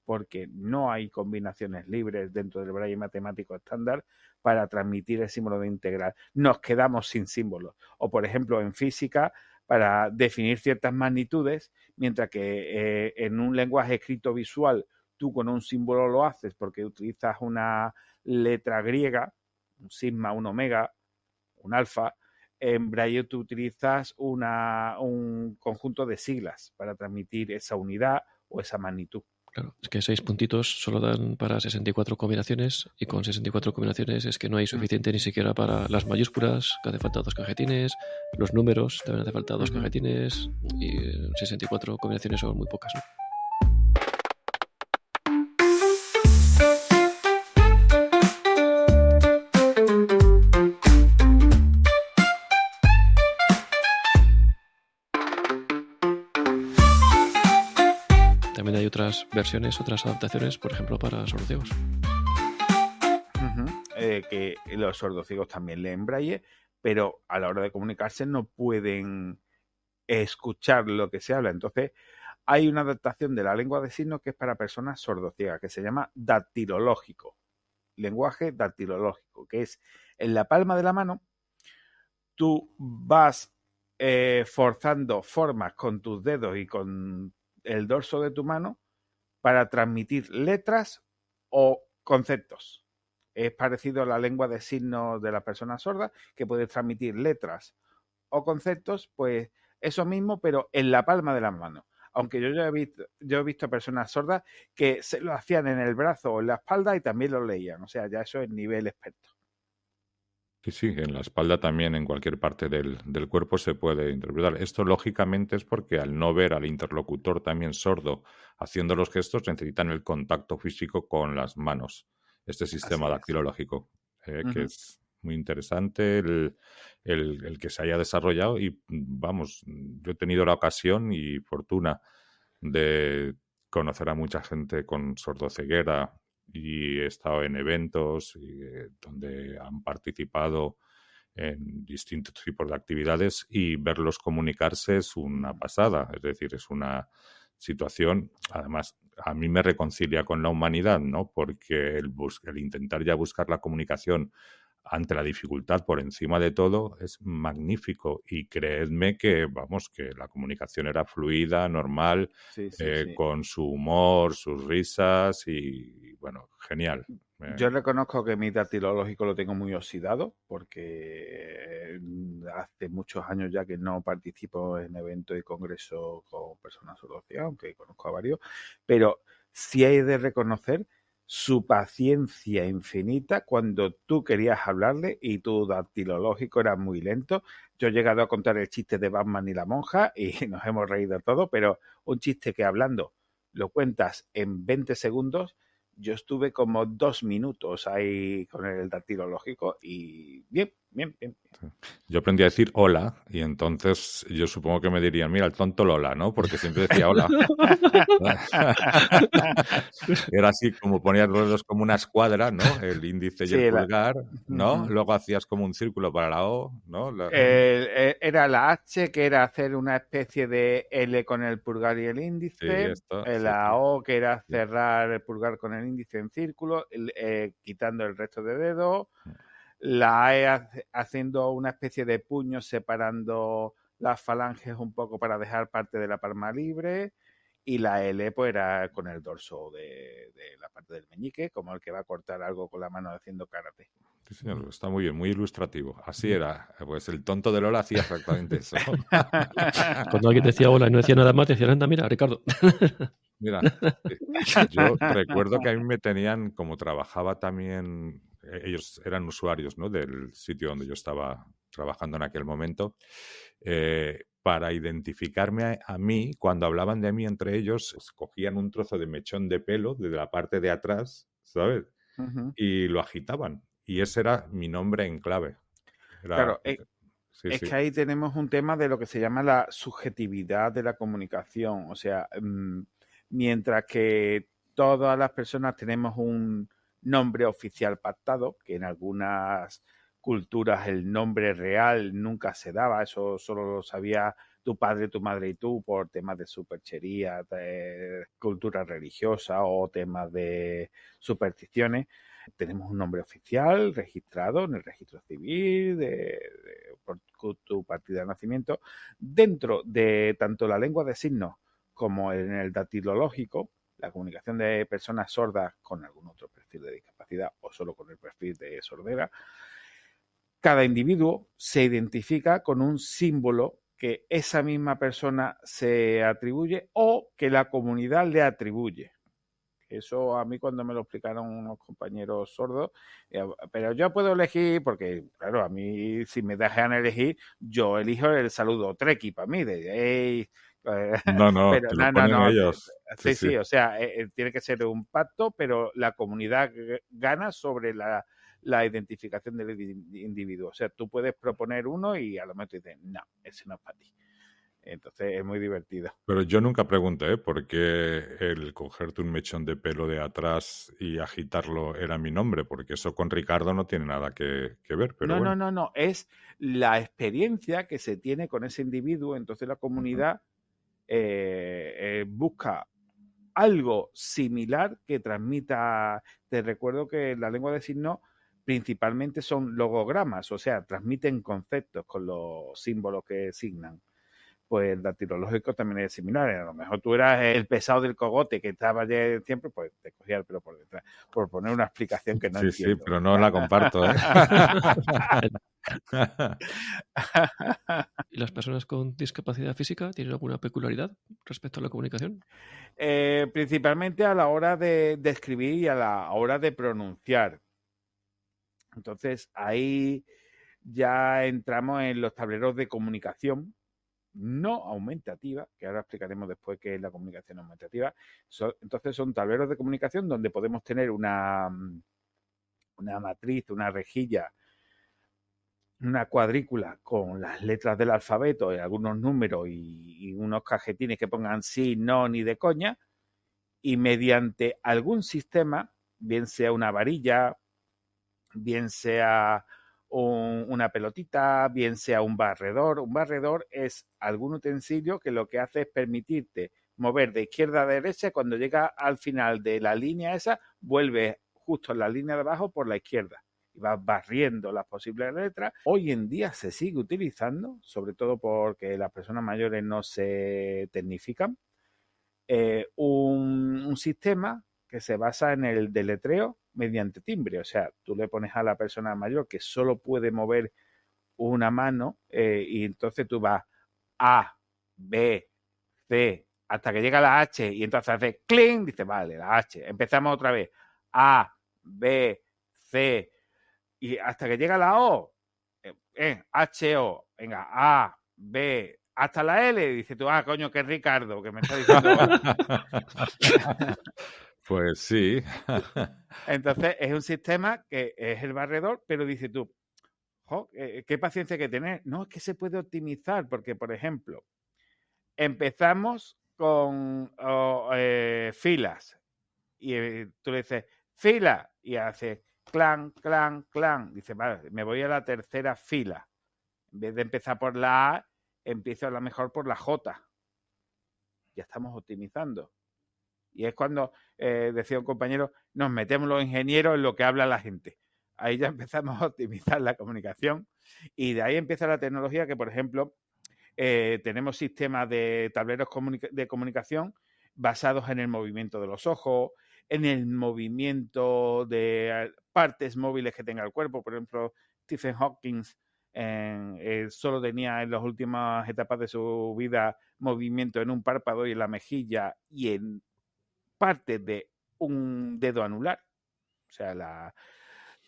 porque no hay combinaciones libres dentro del braille matemático estándar para transmitir el símbolo de integral. Nos quedamos sin símbolos. O, por ejemplo, en física, para definir ciertas magnitudes, mientras que en un lenguaje escrito visual tú con un símbolo lo haces porque utilizas una letra griega, un sigma, un omega, un alfa. En braille tú utilizas un conjunto de siglas para transmitir esa unidad o esa magnitud. Claro, es que 6 puntitos solo dan para 64 combinaciones y con 64 combinaciones es que no hay suficiente ni siquiera para las mayúsculas, que hace falta 2 cajetines, los números también hace falta 2 cajetines y 64 combinaciones son muy pocas, ¿no? También hay otras versiones, otras adaptaciones, por ejemplo, para sordociegos. Que los sordociegos también leen braille, pero a la hora de comunicarse no pueden escuchar lo que se habla. Entonces, hay una adaptación de la lengua de signos que es para personas sordociegas, que se llama dactilológico. Lenguaje dactilológico, que es en la palma de la mano, tú vas forzando formas con tus dedos y con el dorso de tu mano para transmitir letras o conceptos. Es parecido a la lengua de signos de la persona sorda, que puede transmitir letras o conceptos, pues eso mismo, pero en la palma de la mano. Aunque yo he visto personas sordas que se lo hacían en el brazo o en la espalda y también lo leían. O sea, ya eso es nivel experto. Sí, en la espalda también, en cualquier parte del cuerpo se puede interpretar. Esto, lógicamente, es porque al no ver al interlocutor también sordo haciendo los gestos, necesitan el contacto físico con las manos. Este sistema dactilológico, que es muy interesante el que se haya desarrollado y, vamos, yo he tenido la ocasión y fortuna de conocer a mucha gente con sordoceguera y he estado en eventos donde han participado en distintos tipos de actividades y verlos comunicarse es una pasada. Es decir, es una situación, además, a mí me reconcilia con la humanidad, ¿no? Porque el intentar ya buscar la comunicación ante la dificultad por encima de todo es magnífico y creedme que, vamos, que la comunicación era fluida, normal, sí. Con su humor, sus risas y bueno, genial. Yo reconozco que mi dactilológico lo tengo muy oxidado porque hace muchos años ya que no participo en eventos y congresos con personas sordociegas, aunque conozco a varios, pero sí hay de reconocer su paciencia infinita cuando tú querías hablarle y tu dactilológico era muy lento. Yo he llegado a contar el chiste de Batman y la monja y nos hemos reído todo, pero un chiste que hablando lo cuentas en 20 segundos, yo estuve como 2 minutos ahí con el dactilológico y bien. Yo aprendí a decir hola y entonces yo supongo que me dirían, mira, el tonto Lola, ¿no? Porque siempre decía hola. Era así como ponías los dedos como una escuadra, ¿no? El índice y el pulgar, ¿no? Luego hacías como un círculo para la O, ¿no? Era la H, que era hacer una especie de L con el pulgar y el índice. La O, que era cerrar el pulgar con el índice en círculo, quitando el resto de dedos. La E haciendo una especie de puño separando las falanges un poco para dejar parte de la palma libre y la L pues era con el dorso de la parte del meñique, como el que va a cortar algo con la mano haciendo karate. Sí, señor, está muy bien, muy ilustrativo. Así era, pues el tonto de Lola hacía exactamente eso. Cuando alguien decía hola y no decía nada más, decían, anda, mira, Ricardo. Mira, yo recuerdo que a mí me tenían, como trabajaba también, ellos eran usuarios, ¿no?, del sitio donde yo estaba trabajando en aquel momento, para identificarme a mí. Cuando hablaban de mí entre ellos, cogían un trozo de mechón de pelo de la parte de atrás, ¿sabes? Ujú. Y lo agitaban. Y ese era mi nombre en clave. Claro, Sí, es sí. que ahí tenemos un tema de lo que se llama la subjetividad de la comunicación. O sea, mientras que todas las personas tenemos un nombre oficial pactado, que en algunas culturas el nombre real nunca se daba, eso solo lo sabía tu padre, tu madre y tú por temas de superchería, de cultura religiosa o temas de supersticiones. Tenemos un nombre oficial registrado en el registro civil por tu partida de nacimiento. Dentro de tanto la lengua de signos como en el datilológico, la comunicación de personas sordas con algún otro perfil de discapacidad o solo con el perfil de sordera, cada individuo se identifica con un símbolo que esa misma persona se atribuye o que la comunidad le atribuye. Eso a mí cuando me lo explicaron unos compañeros sordos, pero yo puedo elegir, porque claro, a mí si me dejan elegir, yo elijo el saludo treki para mí, de hey, No, pero te lo ponen ellos. Sí, sí, sí. o sea, tiene que ser un pacto, pero la comunidad gana sobre la identificación del individuo. O sea, tú puedes proponer uno y a lo mejor te dicen, no, ese no es para ti. Entonces es muy divertido. Pero yo nunca pregunté por qué el cogerte un mechón de pelo de atrás y agitarlo era mi nombre, porque eso con Ricardo no tiene nada que ver, pero No, bueno. no, es la experiencia que se tiene con ese individuo. Entonces la comunidad busca algo similar que transmita. Te recuerdo que la lengua de signos principalmente son logogramas, o sea, transmiten conceptos con los símbolos que signan. Pues el datilológico también es similar. A lo mejor tú eras el pesado del cogote que estaba siempre, pues te cogía el pelo por detrás, por poner una explicación que no Sí, sí, entiendo. pero no la comparto, ¿eh? ¿Y las personas con discapacidad física tienen alguna peculiaridad respecto a la comunicación? Principalmente a la hora de escribir y a la hora de pronunciar. Entonces ahí ya entramos en los tableros de comunicación no aumentativa, que ahora explicaremos después qué es la comunicación aumentativa. Entonces son tableros de comunicación donde podemos tener una matriz, una rejilla, una cuadrícula con las letras del alfabeto y algunos números y unos cajetines que pongan sí, no, ni de coña, y mediante algún sistema, bien sea una varilla, bien sea una pelotita, bien sea un barredor. Un barredor es algún utensilio que lo que hace es permitirte mover de izquierda a derecha. Cuando llega al final de la línea esa, vuelve justo en la línea de abajo por la izquierda y vas barriendo las posibles letras. Hoy en día se sigue utilizando, sobre todo porque las personas mayores no se tecnifican, un sistema que se basa en el deletreo mediante timbre. O sea, tú le pones a la persona mayor que solo puede mover una mano y entonces tú vas A, B, C, hasta que llega la H y entonces hace cling, dice, vale, la H. Empezamos otra vez. A, B, C, y hasta que llega la O, H, O, venga, A, B, hasta la L, dice tú, coño, que es Ricardo, que me está diciendo. Pues sí. Entonces es un sistema que es el barredor, pero dice tú, qué paciencia hay que tener. No, es que se puede optimizar, porque, por ejemplo, empezamos con filas y tú le dices, fila, y hace clan, clan, clan. Dice, vale, me voy a la tercera fila. En vez de empezar por la A, empiezo a lo mejor por la J. Ya estamos optimizando. Y es cuando, decía un compañero, nos metemos los ingenieros en lo que habla la gente. Ahí ya empezamos a optimizar la comunicación y de ahí empieza la tecnología que, por ejemplo, tenemos sistemas de tableros de comunicación basados en el movimiento de los ojos, en el movimiento de partes móviles que tenga el cuerpo. Por ejemplo, Stephen Hawking solo tenía en las últimas etapas de su vida movimiento en un párpado y en la mejilla y en parte de un dedo anular. O sea,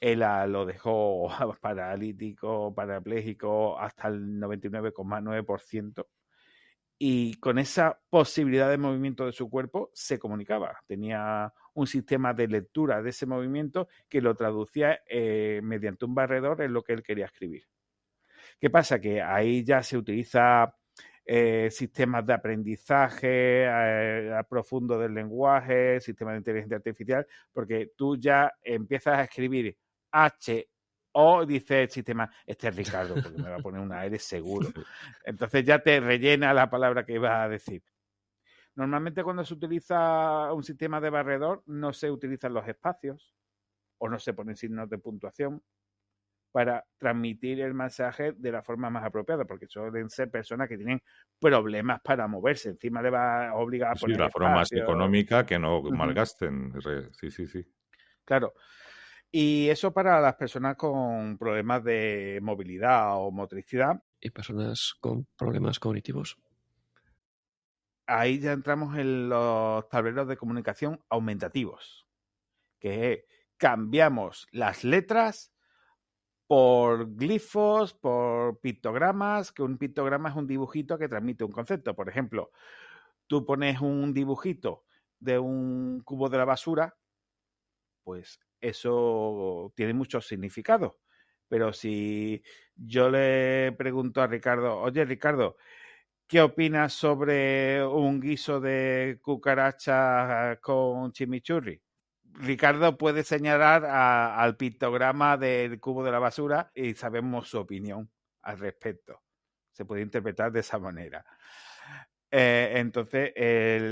él lo dejó paralítico, parapléjico hasta el 99,9%. y con esa posibilidad de movimiento de su cuerpo se comunicaba. Tenía un sistema de lectura de ese movimiento que lo traducía mediante un barredor en lo que él quería escribir. ¿Qué pasa? Que ahí ya se utiliza sistemas de aprendizaje profundo del lenguaje, sistemas de inteligencia artificial, porque tú ya empiezas a escribir o dice el sistema, este es Ricardo, porque me va a poner una R seguro. Entonces ya te rellena la palabra que ibas a decir. Normalmente cuando se utiliza un sistema de barredor no se utilizan los espacios o no se ponen signos de puntuación para transmitir el mensaje de la forma más apropiada, porque suelen ser personas que tienen problemas para moverse. Encima le va a obligar a poner la forma más espacio. económica, que no malgasten. Sí. Claro. Y eso para las personas con problemas de movilidad o motricidad. ¿Y personas con problemas cognitivos? Ahí ya entramos en los tableros de comunicación aumentativos, que cambiamos las letras por glifos, por pictogramas, que un pictograma es un dibujito que transmite un concepto. Por ejemplo, tú pones un dibujito de un cubo de la basura, pues eso tiene muchos significados. Pero si yo le pregunto a Ricardo, oye Ricardo, ¿qué opinas sobre un guiso de cucaracha con chimichurri? Ricardo puede señalar al pictograma del cubo de la basura y sabemos su opinión al respecto. Se puede interpretar de esa manera. Entonces,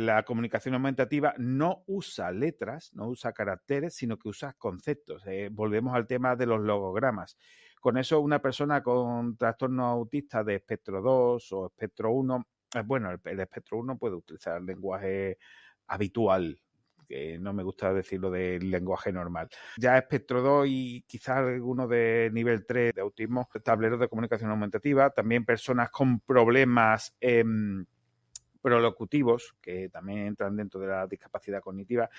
la comunicación aumentativa no usa letras, no usa caracteres, sino que usa conceptos. Volvemos al tema de los logogramas. Con eso, una persona con trastorno autista de espectro 2 o espectro 1, bueno, el espectro 1 puede utilizar el lenguaje habitual, que no me gusta decirlo del lenguaje normal. Ya espectro 2 y quizás alguno de nivel 3 de autismo, tableros de comunicación aumentativa, también personas con problemas prolocutivos, que también entran dentro de la discapacidad cognitiva.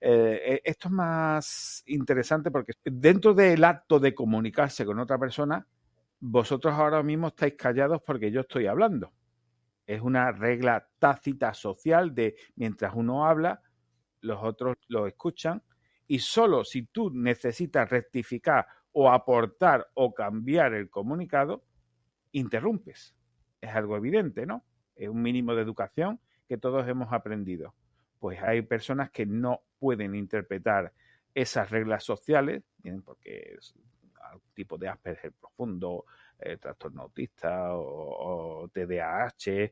Esto es más interesante porque dentro del acto de comunicarse con otra persona, vosotros ahora mismo estáis callados porque yo estoy hablando. Es una regla tácita social de mientras uno habla, los otros lo escuchan, y solo si tú necesitas rectificar o aportar o cambiar el comunicado, interrumpes. Es algo evidente, ¿no? Es un mínimo de educación que todos hemos aprendido. Pues hay personas que no pueden interpretar esas reglas sociales, bien porque es algún tipo de Asperger profundo, trastorno autista o TDAH,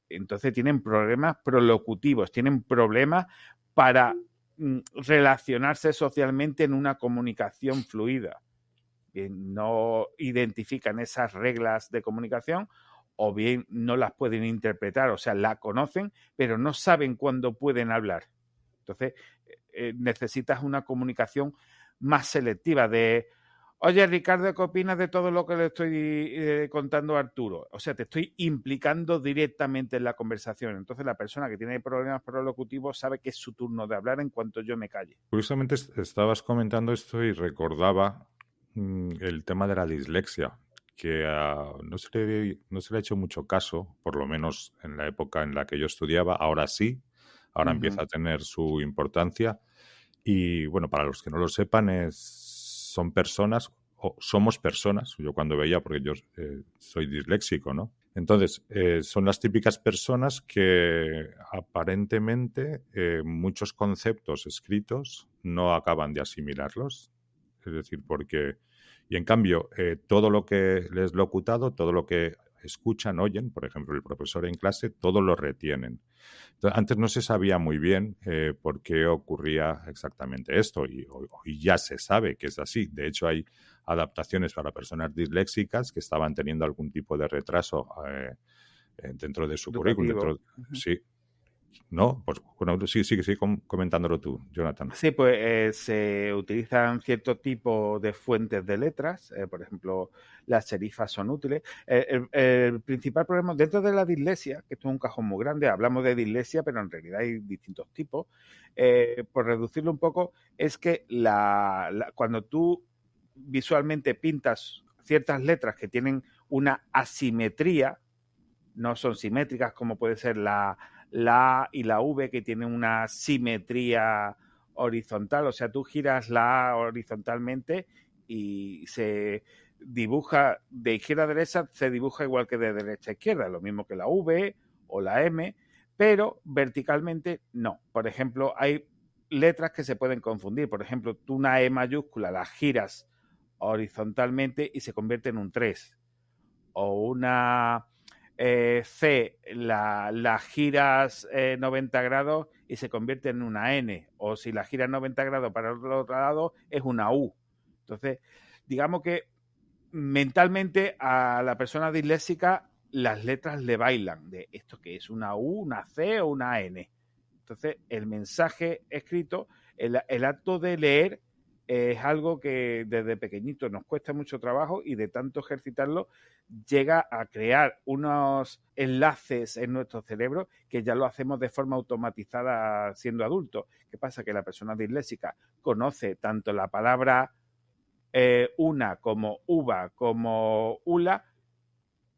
entonces tienen problemas prolocutivos, tienen problemas para relacionarse socialmente en una comunicación fluida. Bien, no identifican esas reglas de comunicación o bien no las pueden interpretar, o sea, la conocen, pero no saben cuándo pueden hablar. Entonces, necesitas una comunicación más selectiva de, oye, Ricardo, ¿qué opinas de todo lo que le estoy contando a Arturo? O sea, te estoy implicando directamente en la conversación. Entonces, la persona que tiene problemas prolocutivos sabe que es su turno de hablar en cuanto yo me calle. Curiosamente, estabas comentando esto y recordaba el tema de la dislexia, que no se le ha hecho mucho caso, por lo menos en la época en la que yo estudiaba. Ahora sí, ahora empieza a tener su importancia. Y bueno, para los que no lo sepan, son personas, o somos personas, yo cuando veía, porque yo soy disléxico, ¿no? Entonces, son las típicas personas que aparentemente muchos conceptos escritos no acaban de asimilarlos. Es decir, porque... Y en cambio, todo lo que les he locutado, todo lo que escuchan, oyen, por ejemplo, el profesor en clase, todo lo retienen. Entonces, antes no se sabía muy bien por qué ocurría exactamente esto y ya se sabe que es así. De hecho, hay adaptaciones para personas disléxicas que estaban teniendo algún tipo de retraso dentro de su currículum. Sí. ¿No? Pues bueno, sí, comentándolo tú, Jonathan. Sí, pues se utilizan ciertos tipos de fuentes de letras, por ejemplo, las serifas son útiles. El principal problema dentro de la dislexia, que esto es un cajón muy grande, hablamos de dislexia, pero en realidad hay distintos tipos, por reducirlo un poco, es que cuando tú visualmente pintas ciertas letras que tienen una asimetría, no son simétricas como puede ser la A y la V, que tienen una simetría horizontal. O sea, tú giras la A horizontalmente y se dibuja de izquierda a derecha, se dibuja igual que de derecha a izquierda, lo mismo que la V o la M, pero verticalmente no. Por ejemplo, hay letras que se pueden confundir. Por ejemplo, tú una E mayúscula la giras horizontalmente y se convierte en un 3. O una C la giras 90 grados y se convierte en una N. O si la giras 90 grados para el otro lado, es una U. Entonces, digamos que mentalmente a la persona disléxica las letras le bailan de esto que es una U, una C o una N. Entonces, el mensaje escrito, el acto de leer es algo que desde pequeñito nos cuesta mucho trabajo y de tanto ejercitarlo llega a crear unos enlaces en nuestro cerebro que ya lo hacemos de forma automatizada siendo adultos. ¿Qué pasa? Que la persona disléxica conoce tanto la palabra una como uva como ula,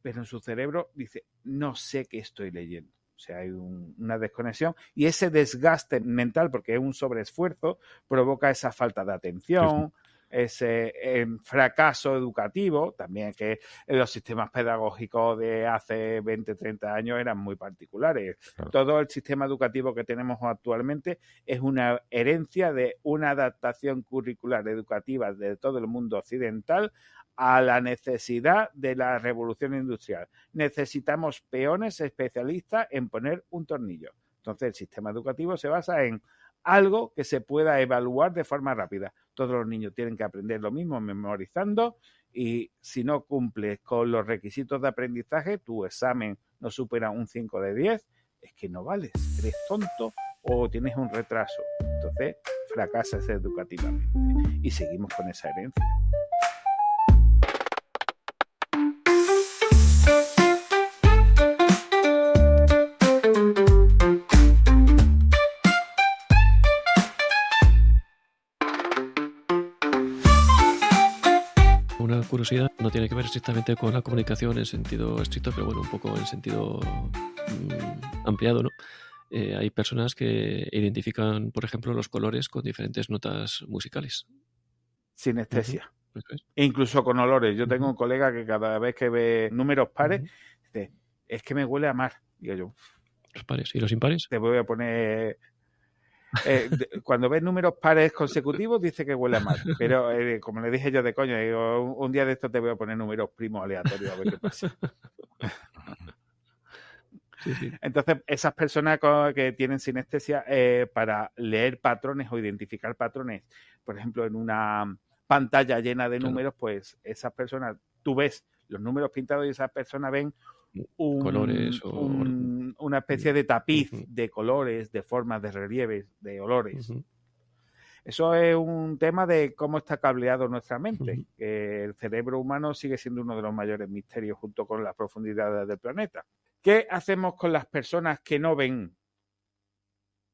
pero en su cerebro dice, no sé qué estoy leyendo. O sea, hay una desconexión y ese desgaste mental, porque es un sobreesfuerzo, provoca esa falta de atención, ese fracaso educativo, también que los sistemas pedagógicos de hace 20, 30 años eran muy particulares. Claro. Todo el sistema educativo que tenemos actualmente es una herencia de una adaptación curricular educativa de todo el mundo occidental a la necesidad de la revolución industrial. Necesitamos peones especialistas en poner un tornillo. Entonces, el sistema educativo se basa en algo que se pueda evaluar de forma rápida. Todos los niños tienen que aprender lo mismo memorizando y si no cumples con los requisitos de aprendizaje, tu examen no supera un 5 de 10, es que no vales, eres tonto o tienes un retraso. Entonces, fracasas educativamente y seguimos con esa herencia. Una curiosidad, no tiene que ver estrictamente con la comunicación en sentido estricto, pero bueno, un poco en sentido ampliado, ¿no? Hay personas que identifican, por ejemplo, los colores con diferentes notas musicales. Sinestesia. Eso es. E incluso con olores. Yo tengo Ujú. un colega que cada vez que ve números pares, Ujú. dice, es que me huele a mar. Digo yo, Los pares y los impares. te voy a poner... cuando ves números pares consecutivos dice que huele a mar, pero como le dije yo de coño, digo, un día de estos te voy a poner números primos aleatorios a ver qué pasa. Sí, sí. Entonces, esas personas que tienen sinestesia para leer patrones o identificar patrones, por ejemplo, en una pantalla llena de Claro. números, pues esas personas, tú ves los números pintados y esas personas ven Colores o... una especie de tapiz Ujú. de colores, de formas, de relieves, de olores. Ujú. Eso es un tema de cómo está cableado nuestra mente. Ujú. Que el cerebro humano sigue siendo uno de los mayores misterios junto con las profundidades del planeta. ¿Qué hacemos con las personas que no ven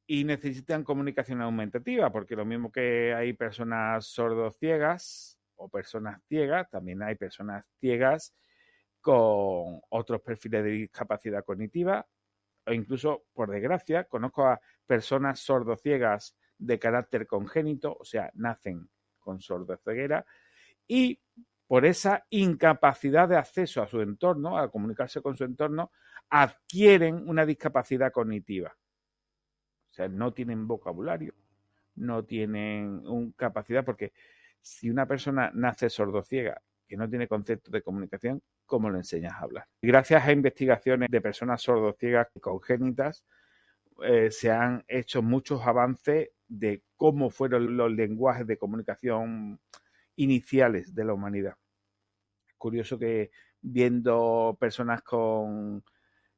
y necesitan comunicación aumentativa? Porque lo mismo que hay personas sordociegas o personas ciegas, también hay personas ciegas con otros perfiles de discapacidad cognitiva o incluso, por desgracia, conozco a personas sordociegas de carácter congénito, o sea, nacen con sordoceguera y por esa incapacidad de acceso a su entorno, a comunicarse con su entorno, adquieren una discapacidad cognitiva. O sea, no tienen vocabulario, no tienen capacidad, porque si una persona nace sordociega, que no tiene concepto de comunicación, ¿cómo le enseñas a hablar? Gracias a investigaciones de personas sordociegas congénitas, se han hecho muchos avances de cómo fueron los lenguajes de comunicación iniciales de la humanidad. Es curioso que viendo personas con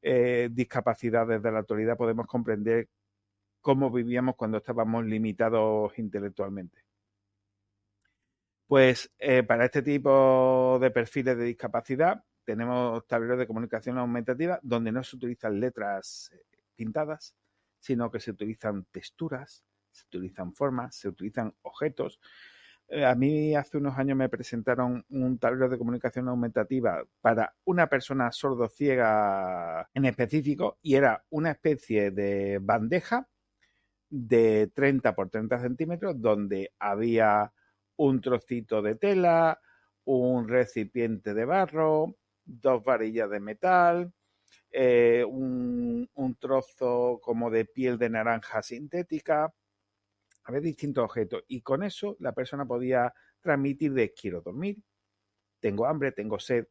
discapacidades de la actualidad podemos comprender cómo vivíamos cuando estábamos limitados intelectualmente. Pues para este tipo de perfiles de discapacidad tenemos tableros de comunicación aumentativa donde no se utilizan letras pintadas, sino que se utilizan texturas, se utilizan formas, se utilizan objetos. A mí hace unos años me presentaron un tablero de comunicación aumentativa para una persona sordociega en específico y era una especie de bandeja de 30 por 30 centímetros donde había un trocito de tela, un recipiente de barro, 2 varillas de metal, un trozo como de piel de naranja sintética. Había distintos objetos y con eso la persona podía transmitir de quiero dormir, tengo hambre, tengo sed,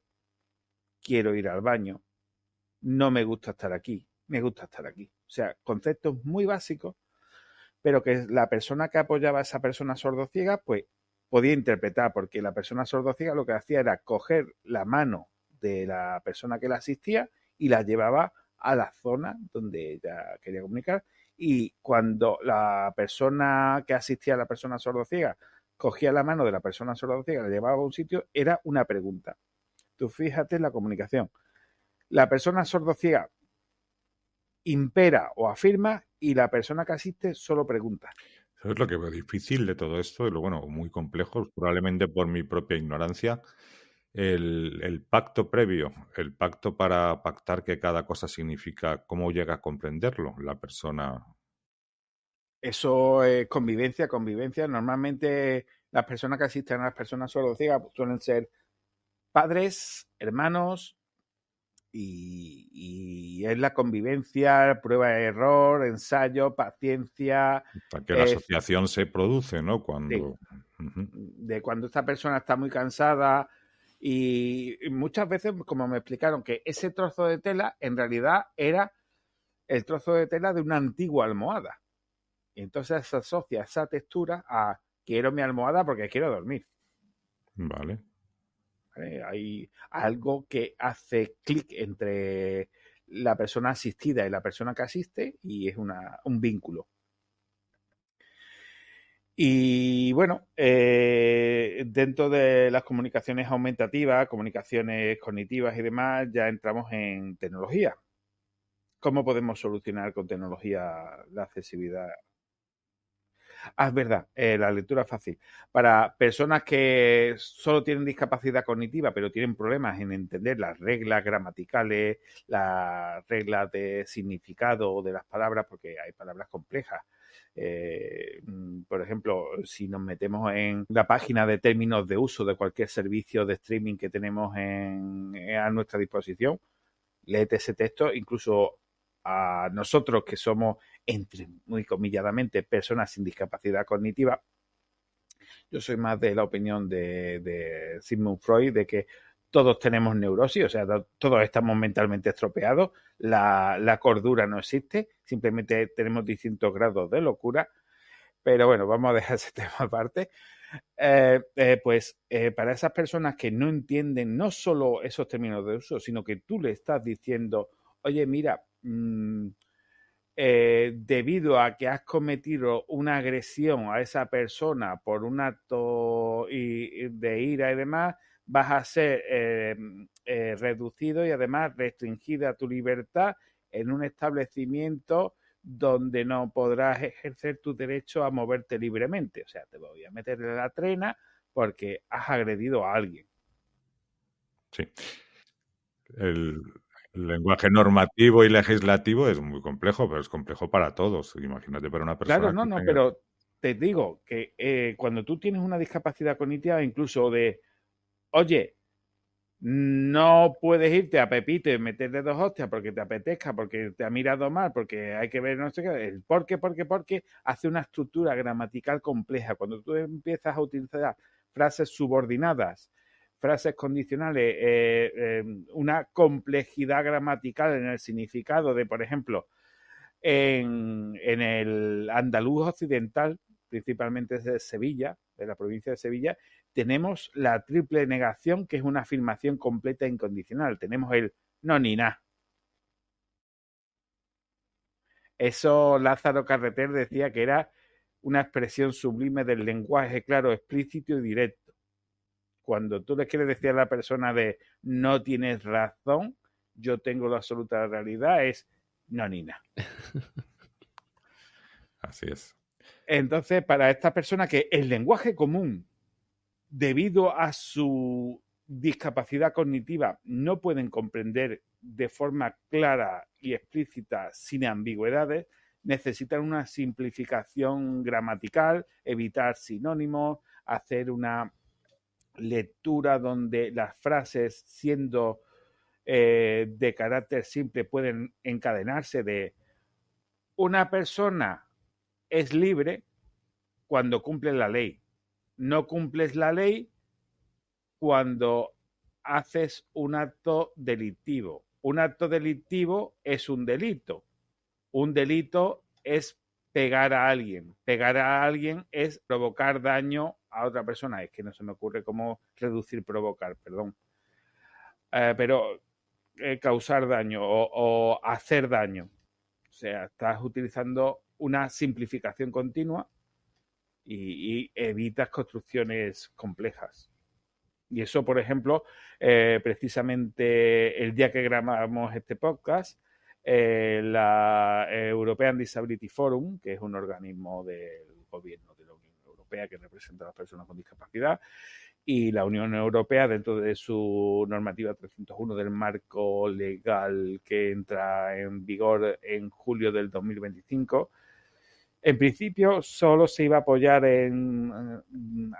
quiero ir al baño, no me gusta estar aquí, me gusta estar aquí. O sea, conceptos muy básicos, pero que la persona que apoyaba a esa persona sordociega, pues podía interpretar, porque la persona sordociega lo que hacía era coger la mano de la persona que la asistía y la llevaba a la zona donde ella quería comunicar. Y cuando la persona que asistía a la persona sordociega cogía la mano de la persona sordociega y la llevaba a un sitio, era una pregunta. Tú fíjate en la comunicación. La persona sordociega impera o afirma y la persona que asiste solo pregunta. Eso es lo que veo difícil de todo esto, y lo bueno, muy complejo, probablemente por mi propia ignorancia. El pacto previo, el pacto para pactar que cada cosa significa, ¿cómo llega a comprenderlo la persona? Eso es convivencia. Normalmente las personas que asisten a las personas sordociegas suelen ser padres, hermanos, y es la convivencia, prueba de error, ensayo, paciencia. Para que la asociación se produce, ¿no? Cuando... De cuando esta persona está muy cansada y muchas veces, como me explicaron, que ese trozo de tela en realidad era el trozo de tela de una antigua almohada. Y entonces se asocia esa textura a quiero mi almohada porque quiero dormir. Vale. Hay algo que hace clic entre la persona asistida y la persona que asiste y es un vínculo. Y bueno, dentro de las comunicaciones aumentativas, comunicaciones cognitivas y demás, ya entramos en tecnología. ¿Cómo podemos solucionar con tecnología la accesibilidad? Es verdad, la lectura fácil. Para personas que solo tienen discapacidad cognitiva, pero tienen problemas en entender las reglas gramaticales, las reglas de significado de las palabras, porque hay palabras complejas. Por ejemplo, si nos metemos en la página de términos de uso de cualquier servicio de streaming que tenemos a nuestra disposición, léete ese texto, incluso a nosotros que somos, entre muy comilladamente, personas sin discapacidad cognitiva. Yo soy más de la opinión de Sigmund Freud, de que todos tenemos neurosis, o sea, todos estamos mentalmente estropeados, la cordura no existe, simplemente tenemos distintos grados de locura, pero bueno, vamos a dejar ese tema aparte. Para esas personas que no entienden no solo esos términos de uso, sino que tú le estás diciendo, oye, mira, debido a que has cometido una agresión a esa persona por un acto de ira y demás, vas a ser reducido y además restringida tu libertad en un establecimiento donde no podrás ejercer tu derecho a moverte libremente. O sea, te voy a meter en la trena porque has agredido a alguien. Sí. El lenguaje normativo y legislativo es muy complejo, pero es complejo para todos. Imagínate para una persona. Claro, no, pero te digo que cuando tú tienes una discapacidad cognitiva, incluso de, oye, no puedes irte a Pepito y meterle 2 hostias porque te apetezca, porque te ha mirado mal, porque hay que ver no sé qué, el porque hace una estructura gramatical compleja. Cuando tú empiezas a utilizar frases subordinadas, frases condicionales, una complejidad gramatical en el significado de, por ejemplo, en el andaluz occidental, principalmente de Sevilla, de la provincia de Sevilla, tenemos la triple negación, que es una afirmación completa e incondicional. Tenemos el no ni nada. Eso Lázaro Carreter decía que era una expresión sublime del lenguaje claro, explícito y directo. Cuando tú le quieres decir a la persona de no tienes razón, yo tengo la absoluta realidad, es no ni nada. Así es. Entonces, para esta persona que el lenguaje común debido a su discapacidad cognitiva, no pueden comprender de forma clara y explícita, sin ambigüedades, necesitan una simplificación gramatical, evitar sinónimos, hacer una lectura donde las frases, siendo de carácter simple, pueden encadenarse de una persona es libre cuando cumple la ley. No cumples la ley cuando haces un acto delictivo. Un acto delictivo es un delito. Un delito es pegar a alguien. Pegar a alguien es provocar daño a otra persona. Es que no se me ocurre cómo reducir provocar, perdón. Pero causar daño o hacer daño. O sea, estás utilizando una simplificación continua y evitas construcciones complejas. Y eso, por ejemplo, precisamente el día que grabamos este podcast, la European Disability Forum, que es un organismo del gobierno de la Unión Europea que representa a las personas con discapacidad, y la Unión Europea, dentro de su normativa 301 del marco legal que entra en vigor en julio del 2025, en principio solo se iba a apoyar en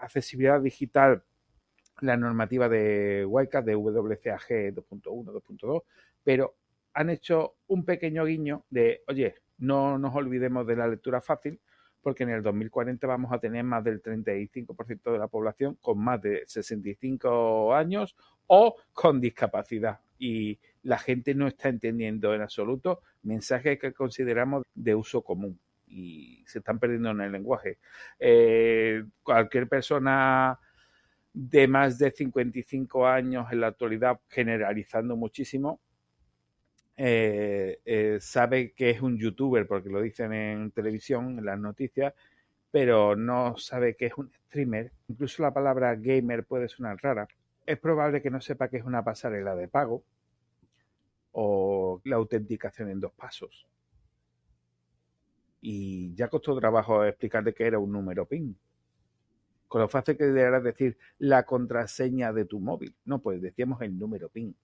accesibilidad digital la normativa de WCAG, de WCAG 2.1, 2.2, pero han hecho un pequeño guiño de, oye, no nos olvidemos de la lectura fácil, porque en el 2040 vamos a tener más del 35% de la población con más de 65 años o con discapacidad. Y la gente no está entendiendo en absoluto mensajes que consideramos de uso común y se están perdiendo en el lenguaje. Cualquier persona de más de 55 años en la actualidad, generalizando muchísimo, sabe que es un youtuber porque lo dicen en televisión, en las noticias, pero no sabe que es un streamer. Incluso la palabra gamer puede sonar rara. Es probable que no sepa que es una pasarela de pago o la autenticación en 2 pasos. Y ya costó trabajo explicarle que era un número PIN. Con lo fácil que deberás decir la contraseña de tu móvil. No, pues decíamos el número PIN.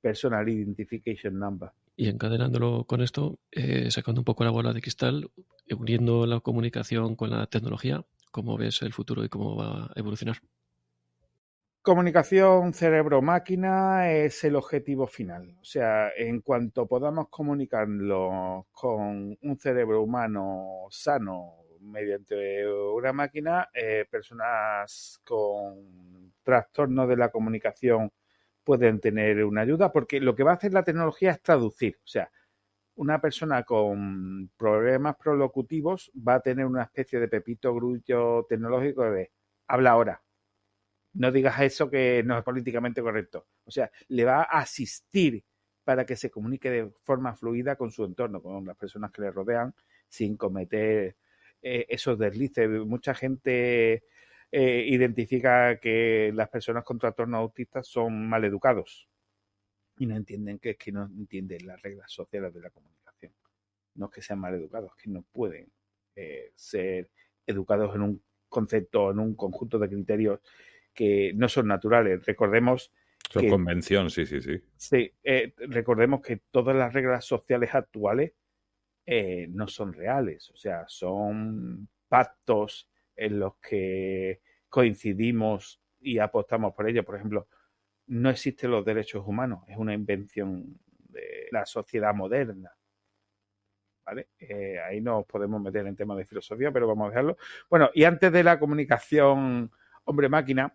Personal Identification Number. Y encadenándolo con esto, sacando un poco la bola de cristal, uniendo la comunicación con la tecnología, ¿cómo ves el futuro y cómo va a evolucionar? Comunicación cerebro-máquina es el objetivo final. O sea, en cuanto podamos comunicarlo con un cerebro humano sano mediante una máquina, personas con trastornos de la comunicación pueden tener una ayuda, porque lo que va a hacer la tecnología es traducir. O sea, una persona con problemas prolocutivos va a tener una especie de pepito grullo tecnológico de habla ahora. No digas eso que no es políticamente correcto. O sea, le va a asistir para que se comunique de forma fluida con su entorno, con las personas que le rodean, sin cometer esos deslices. Mucha gente identifica que las personas con trastornos autistas son maleducados y no entienden que es que no entienden las reglas sociales de la comunicación. No es que sean maleducados, es que no pueden ser educados en un concepto, en un conjunto de criterios que no son naturales. Recordemos Son que, convención, sí. sí, recordemos que todas las reglas sociales actuales no son reales, o sea, son pactos en los que coincidimos y apostamos por ello. Por ejemplo, no existen los derechos humanos, es una invención de la sociedad moderna. ¿Vale? Ahí nos podemos meter en temas de filosofía, pero vamos a dejarlo. Bueno, y antes de la comunicación hombre-máquina,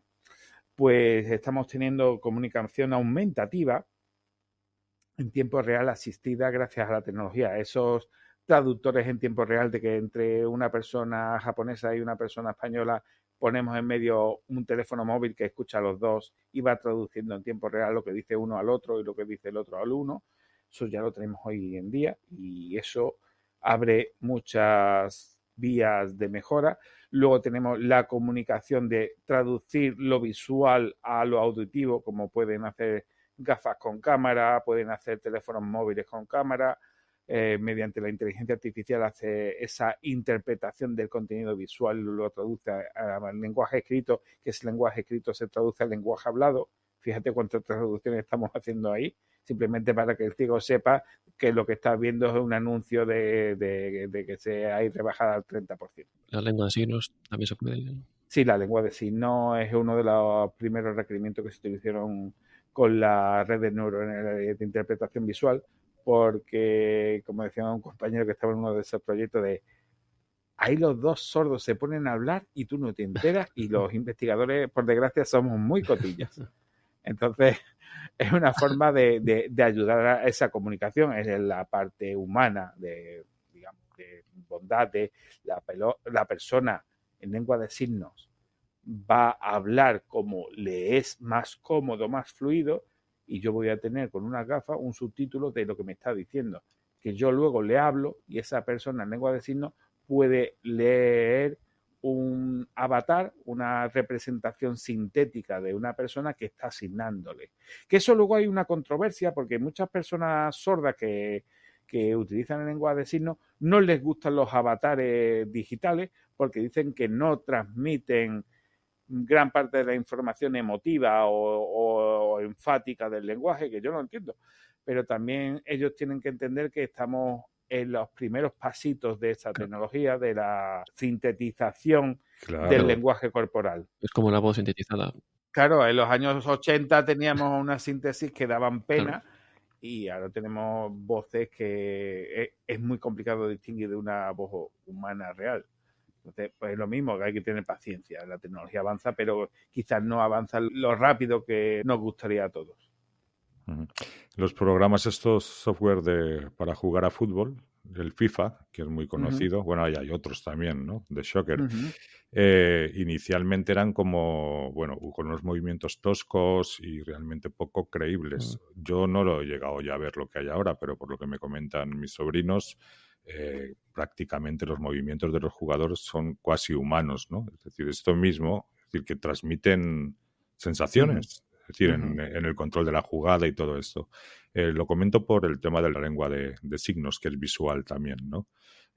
pues estamos teniendo comunicación aumentativa en tiempo real asistida gracias a la tecnología. Esos traductores en tiempo real de que entre una persona japonesa y una persona española ponemos en medio un teléfono móvil que escucha a los dos y va traduciendo en tiempo real lo que dice uno al otro y lo que dice el otro al uno. Eso ya lo tenemos hoy en día y eso abre muchas vías de mejora. Luego tenemos la comunicación de traducir lo visual a lo auditivo, como pueden hacer gafas con cámara, pueden hacer teléfonos móviles con cámara, mediante la inteligencia artificial hace esa interpretación del contenido visual, lo traduce al lenguaje escrito, que ese lenguaje escrito se traduce al lenguaje hablado. Fíjate cuántas traducciones estamos haciendo ahí, simplemente para que el ciego sepa que lo que está viendo es un anuncio de que se hay rebajada al 30%. La lengua de signos también se puede. Sí, la lengua de signos es uno de los primeros requerimientos que se utilizaron con la red de neuronales de interpretación visual, porque, como decía un compañero que estaba en uno de esos proyectos, ahí los dos sordos se ponen a hablar y tú no te enteras, y los investigadores, por desgracia, somos muy cotillas. Entonces, es una forma de ayudar a esa comunicación, es la parte humana, digamos, de bondad de la persona en lengua de signos va a hablar como le es más cómodo, más fluido, y yo voy a tener con una gafa un subtítulo de lo que me está diciendo, que yo luego le hablo y esa persona en lengua de signos puede leer un avatar, una representación sintética de una persona que está asignándole. Que eso luego hay una controversia porque muchas personas sordas que utilizan en lengua de signos no les gustan los avatares digitales porque dicen que no transmiten gran parte de la información emotiva o enfática del lenguaje, que yo no entiendo, pero también ellos tienen que entender que estamos en los primeros pasitos de esta tecnología, de la sintetización del lenguaje corporal. Es como la voz sintetizada. Claro, en los años 80 teníamos una síntesis que daban pena, y ahora tenemos voces que es muy complicado distinguir de una voz humana real. Entonces, pues es lo mismo, que hay que tener paciencia. La tecnología avanza, pero quizás no avanza lo rápido que nos gustaría a todos. Los programas estos software para jugar a fútbol, el FIFA, que es muy conocido, bueno, hay otros también, ¿no? De Shocker. Inicialmente eran como, bueno, con unos movimientos toscos y realmente poco creíbles. Yo no lo he llegado ya a ver lo que hay ahora, pero por lo que me comentan mis sobrinos, prácticamente los movimientos de los jugadores son cuasi humanos, ¿no? Es decir, esto mismo, es decir, que transmiten sensaciones, es decir, en el control de la jugada y todo esto. Lo comento por el tema de la lengua de signos, que es visual también, ¿no?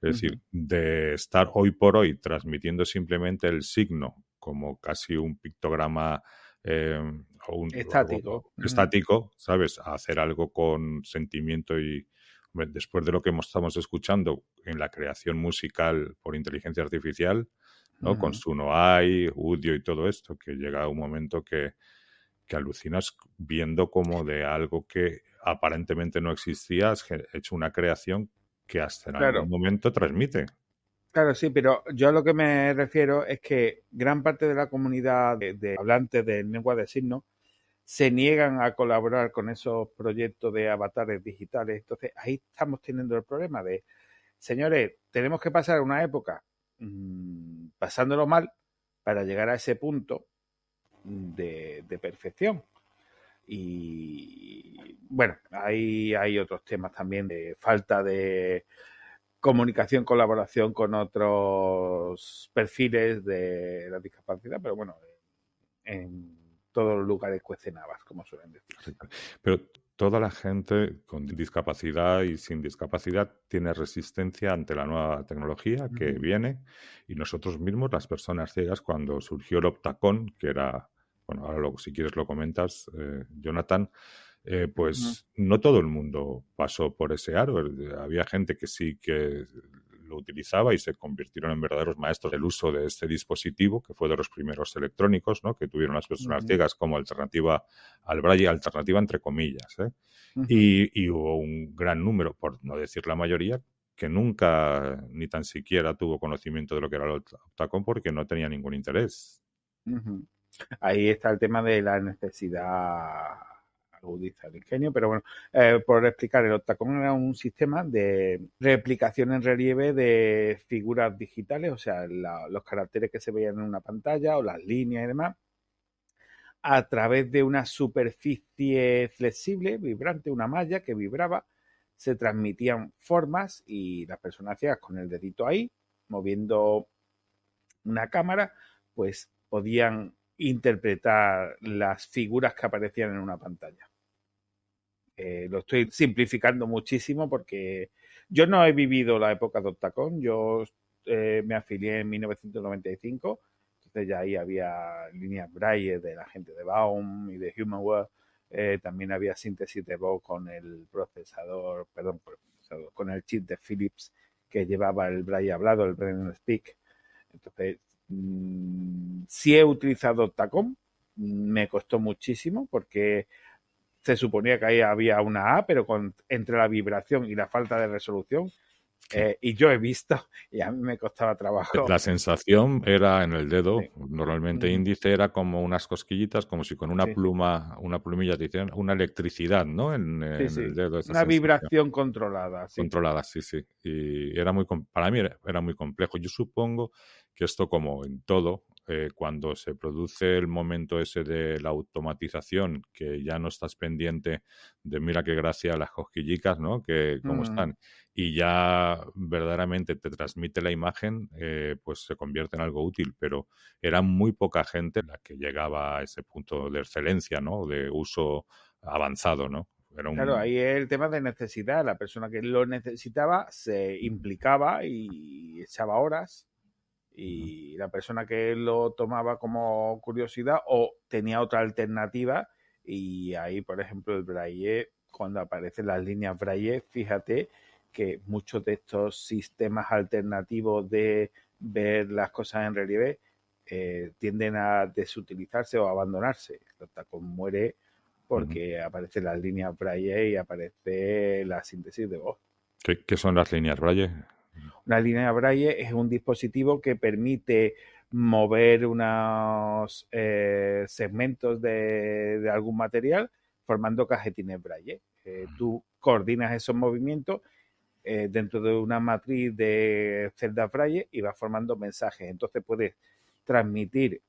Es decir, de estar hoy por hoy transmitiendo simplemente el signo como casi un pictograma o un estático, ¿sabes? A hacer algo con sentimiento y después de lo que estamos escuchando en la creación musical por inteligencia artificial, ¿no? Con Sunoai, Udio y todo esto, que llega un momento que alucinas viendo como de algo que aparentemente no existía, has hecho una creación que hasta en algún momento transmite. Claro, sí, pero yo a lo que me refiero es que gran parte de la comunidad de hablantes de lengua de signos se niegan a colaborar con esos proyectos de avatares digitales. Entonces, ahí estamos teniendo el problema de, señores, tenemos que pasar una época pasándolo mal para llegar a ese punto de perfección. Y bueno, ahí hay otros temas también de falta de comunicación, colaboración con otros perfiles de la discapacidad, pero bueno, en todos los lugares cuecen habas, como suelen decir. Pero toda la gente con discapacidad y sin discapacidad tiene resistencia ante la nueva tecnología que viene, y nosotros mismos, las personas ciegas, cuando surgió el Optacon, que era, bueno, ahora si quieres lo comentas, Jonathan, pues no todo el mundo pasó por ese aro. Había gente que sí que lo utilizaba y se convirtieron en verdaderos maestros del uso de este dispositivo, que fue de los primeros electrónicos, ¿no? Que tuvieron las personas ciegas como alternativa al braille, alternativa entre comillas, ¿eh? Y hubo un gran número, por no decir la mayoría, que nunca ni tan siquiera tuvo conocimiento de lo que era el Optacon porque no tenía ningún interés. Ahí está el tema de la necesidad agudiza el ingenio, pero bueno, por explicar, el Optacon era un sistema de replicación en relieve de figuras digitales, o sea, los caracteres que se veían en una pantalla o las líneas y demás, a través de una superficie flexible, vibrante, una malla que vibraba, se transmitían formas y las personas ciegas con el dedito ahí, moviendo una cámara, pues podían interpretar las figuras que aparecían en una pantalla. Lo estoy simplificando muchísimo porque Yo no he vivido la época de Octacon, yo me afilié en 1995, entonces ya ahí había líneas Braille de la gente de Baum y de Humanware, también había síntesis de voz con el con el chip de Philips que llevaba el Braille hablado, el Braille Speak. Entonces, sí he utilizado Octacon, me costó muchísimo porque se suponía que ahí había una A, pero entre la vibración y la falta de resolución, y yo he visto, y a mí me costaba trabajo. La sensación era en el dedo, Sí. normalmente índice, era como unas cosquillitas, como si con una Sí, sí. pluma, una plumilla te hicieran una electricidad, ¿no? En Sí. el dedo, esa Una sensación. vibración controlada, sí. Controlada, sí, sí. Y era para mí era muy complejo. Yo supongo que esto, como en todo, cuando se produce el momento ese de la automatización, que ya no estás pendiente de mira qué gracia las cosquillicas, ¿no? Que cómo están, y ya verdaderamente te transmite la imagen, pues se convierte en algo útil, pero era muy poca gente la que llegaba a ese punto de excelencia, ¿no? De uso avanzado, ¿no? Claro, ahí es el tema de necesidad. La persona que lo necesitaba se implicaba y echaba horas, y la persona que lo tomaba como curiosidad o tenía otra alternativa, y ahí, por ejemplo, el Braille, cuando aparecen las líneas Braille, fíjate que muchos de estos sistemas alternativos de ver las cosas en relieve tienden a desutilizarse o abandonarse. El Tacón muere porque aparecen las líneas Braille y aparece la síntesis de voz. ¿Qué son las líneas Braille? Una línea Braille es un dispositivo que permite mover unos segmentos de algún material formando cajetines Braille. Tú coordinas esos movimientos dentro de una matriz de celdas Braille y vas formando mensajes. Entonces puedes transmitir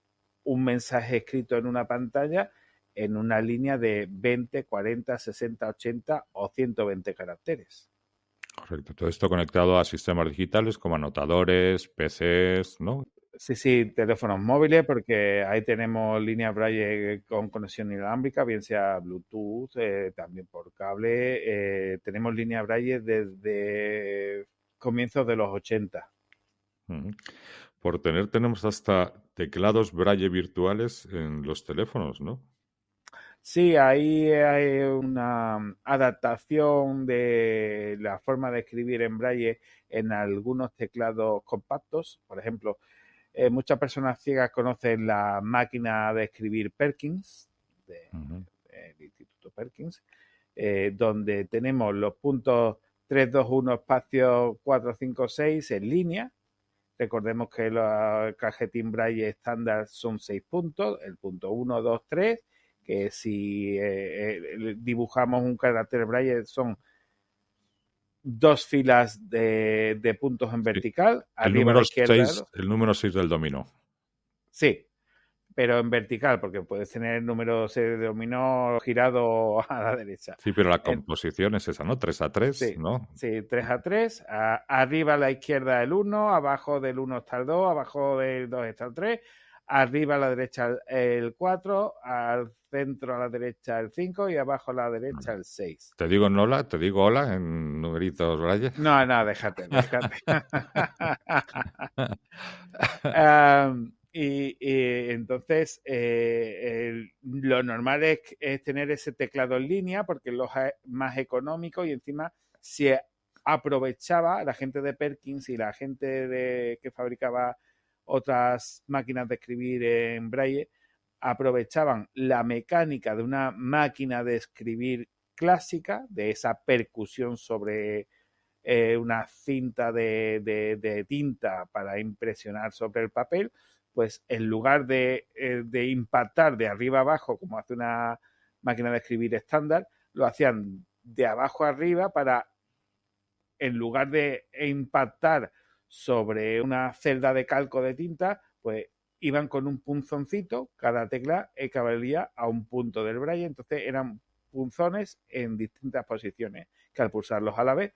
un mensaje escrito en una pantalla en una línea de 20, 40, 60, 80 o 120 caracteres. Correcto. Todo esto conectado a sistemas digitales como anotadores, PCs, ¿no? Sí, teléfonos móviles, porque ahí tenemos líneas Braille con conexión inalámbrica, bien sea Bluetooth, también por cable. Tenemos líneas Braille desde comienzos de los 80. Por tenemos hasta teclados Braille virtuales en los teléfonos, ¿no? Sí, ahí hay una adaptación de la forma de escribir en Braille en algunos teclados compactos. Por ejemplo, muchas personas ciegas conocen la máquina de escribir Perkins, del Instituto Perkins, donde tenemos los puntos 3, 2, 1, espacio 4, 5, 6 en línea. Recordemos que el cajetín Braille estándar son 6 puntos, el punto 1, 2, 3, que si dibujamos un carácter Braille son 2 filas de puntos en vertical, arriba a la izquierda. El número 6 del dominó. Sí, pero en vertical, porque puedes tener el número 6 de dominó girado a la derecha. Sí, pero la composición es esa, ¿no? 3 a 3, sí, ¿no? Sí, 3 a 3. Arriba a la izquierda el 1, abajo del 1 está el 2, abajo del 2 está el 3, arriba a la derecha el 4, al centro a la derecha el 5 y abajo a la derecha el 6. ¿Te digo hola? ¿Te digo hola en numeritos Braille? No, déjate. Y entonces lo normal es tener ese teclado en línea porque es lo más económico, y encima se aprovechaba la gente de Perkins y la gente que fabricaba otras máquinas de escribir en Braille, aprovechaban la mecánica de una máquina de escribir clásica, de esa percusión sobre una cinta de tinta para impresionar sobre el papel. Pues en lugar de impactar de arriba a abajo, como hace una máquina de escribir estándar, lo hacían de abajo a arriba para, en lugar de impactar sobre una celda de calco de tinta, pues iban con un punzoncito, cada tecla equivalía a un punto del Braille, entonces eran punzones en distintas posiciones, que al pulsarlos a la vez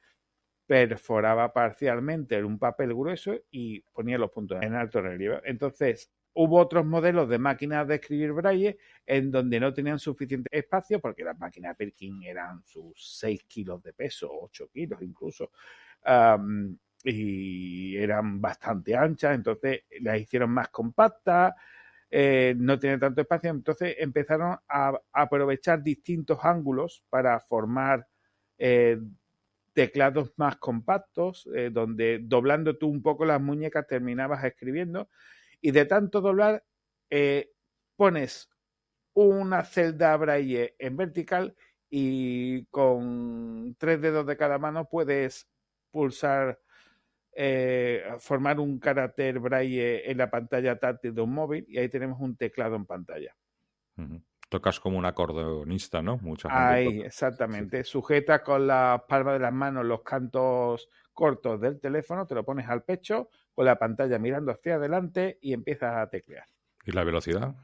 perforaba parcialmente en un papel grueso y ponía los puntos en alto relieve. Entonces, hubo otros modelos de máquinas de escribir Braille en donde no tenían suficiente espacio, porque las máquinas Perkins eran sus 6 kilos de peso, 8 kilos incluso. y eran bastante anchas, entonces las hicieron más compactas, no tienen tanto espacio, entonces empezaron a aprovechar distintos ángulos para formar teclados más compactos, donde doblando tú un poco las muñecas terminabas escribiendo, y de tanto doblar pones una celda braille en vertical y con 3 dedos de cada mano puedes pulsar, formar un carácter braille en la pantalla táctil de un móvil, y ahí tenemos un teclado en pantalla. Tocas como un acordeonista, ¿no? Mucha gente Ahí, toca. exactamente. Sujeta con las palmas de las manos los cantos cortos del teléfono, te lo pones al pecho con la pantalla mirando hacia adelante y empiezas a teclear. ¿Y la velocidad?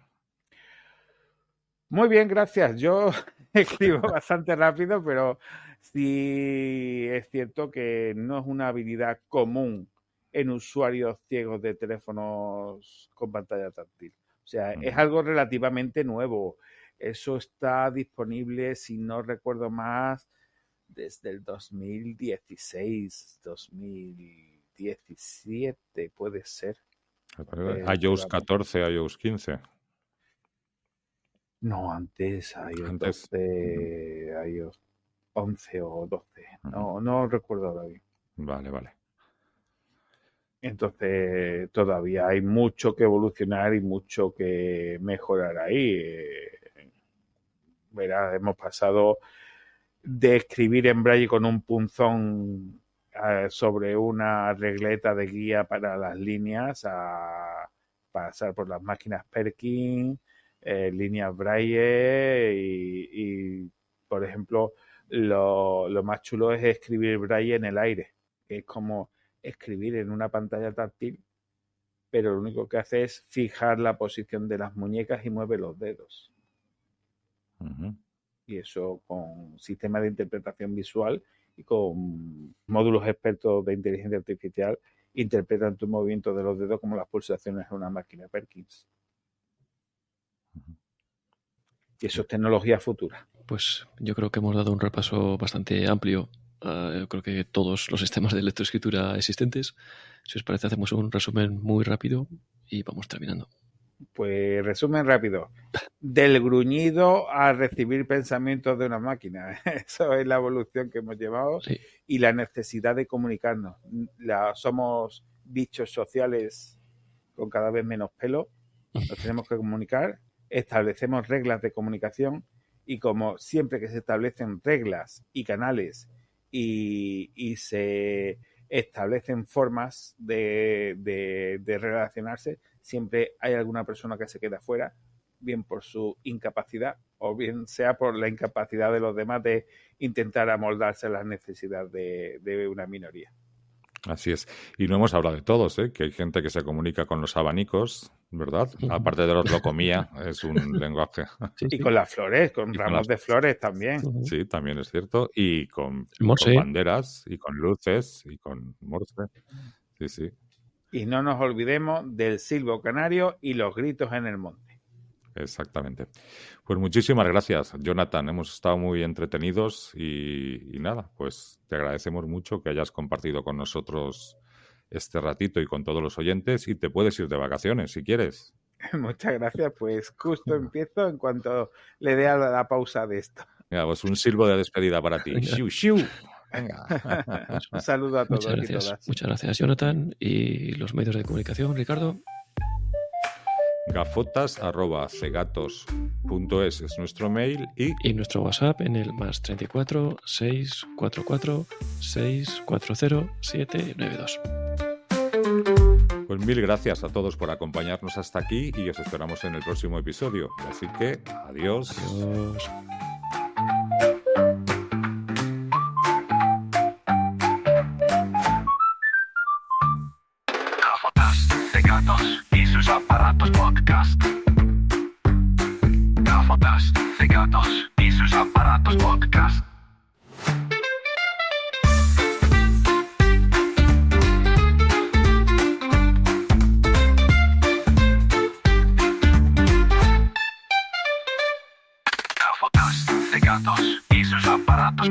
Muy bien, gracias. Yo escribo bastante rápido, pero sí es cierto que no es una habilidad común en usuarios ciegos de teléfonos con pantalla táctil. O sea, es algo relativamente nuevo. Eso está disponible, si no recuerdo más, desde el 2016, 2017, puede ser. iOS 14, iOS 15. No, antes iOS 12, iOS 11 o 12. No recuerdo ahora bien. Vale. Entonces todavía hay mucho que evolucionar y mucho que mejorar ahí. Verás, hemos pasado de escribir en braille con un punzón sobre una regleta de guía para las líneas a pasar por las máquinas Perkin, líneas braille y por ejemplo, lo más chulo es escribir braille en el aire, que es como escribir en una pantalla táctil, pero lo único que hace es fijar la posición de las muñecas y mueve los dedos. Y eso con sistema de interpretación visual y con módulos expertos de inteligencia artificial interpretan tu movimiento de los dedos como las pulsaciones de una máquina Perkins. Y eso es tecnología futura. Pues yo creo que hemos dado un repaso bastante amplio. Yo creo que todos los sistemas de lectoescritura existentes. Si os parece, hacemos un resumen muy rápido y vamos terminando. Pues resumen rápido. Del gruñido a recibir pensamientos de una máquina. Eso es la evolución que hemos llevado. Sí. Y la necesidad de comunicarnos. Somos bichos sociales con cada vez menos pelo. Nos tenemos que comunicar. Establecemos reglas de comunicación y como siempre que se establecen reglas y canales y se establecen formas de relacionarse, siempre hay alguna persona que se queda fuera, bien por su incapacidad o bien sea por la incapacidad de los demás de intentar amoldarse a las necesidades de una minoría. Así es. Y no hemos hablado de todos, ¿eh? Que hay gente que se comunica con los abanicos, ¿verdad? Aparte de los locomía, es un lenguaje. Y con las flores, con ramos de flores también. Sí, también es cierto. Y con banderas, y con luces, y con Morse. Sí. Y no nos olvidemos del silbo canario y los gritos en el monte. Exactamente. Pues muchísimas gracias, Jonathan. Hemos estado muy entretenidos y nada, pues te agradecemos mucho que hayas compartido con nosotros este ratito y con todos los oyentes y te puedes ir de vacaciones si quieres. Muchas gracias. Pues justo empiezo en cuanto le dé a la pausa de esto. Mira, pues un silbo de despedida para ti. ¡Shiu, shiu! Venga. Un saludo a todos y todas. Muchas gracias, Jonathan. Y los medios de comunicación, Ricardo. gafotas@cegatos.es es nuestro mail y nuestro WhatsApp en el +34 644 640 792. Pues mil gracias a todos por acompañarnos hasta aquí y os esperamos en el próximo episodio. Así que adiós. Adiós. Gafotas de gatos y sus aparatos podcast. Gafotas de gatos y sus aparatos podcast. Gafotas de gatos y sus aparatos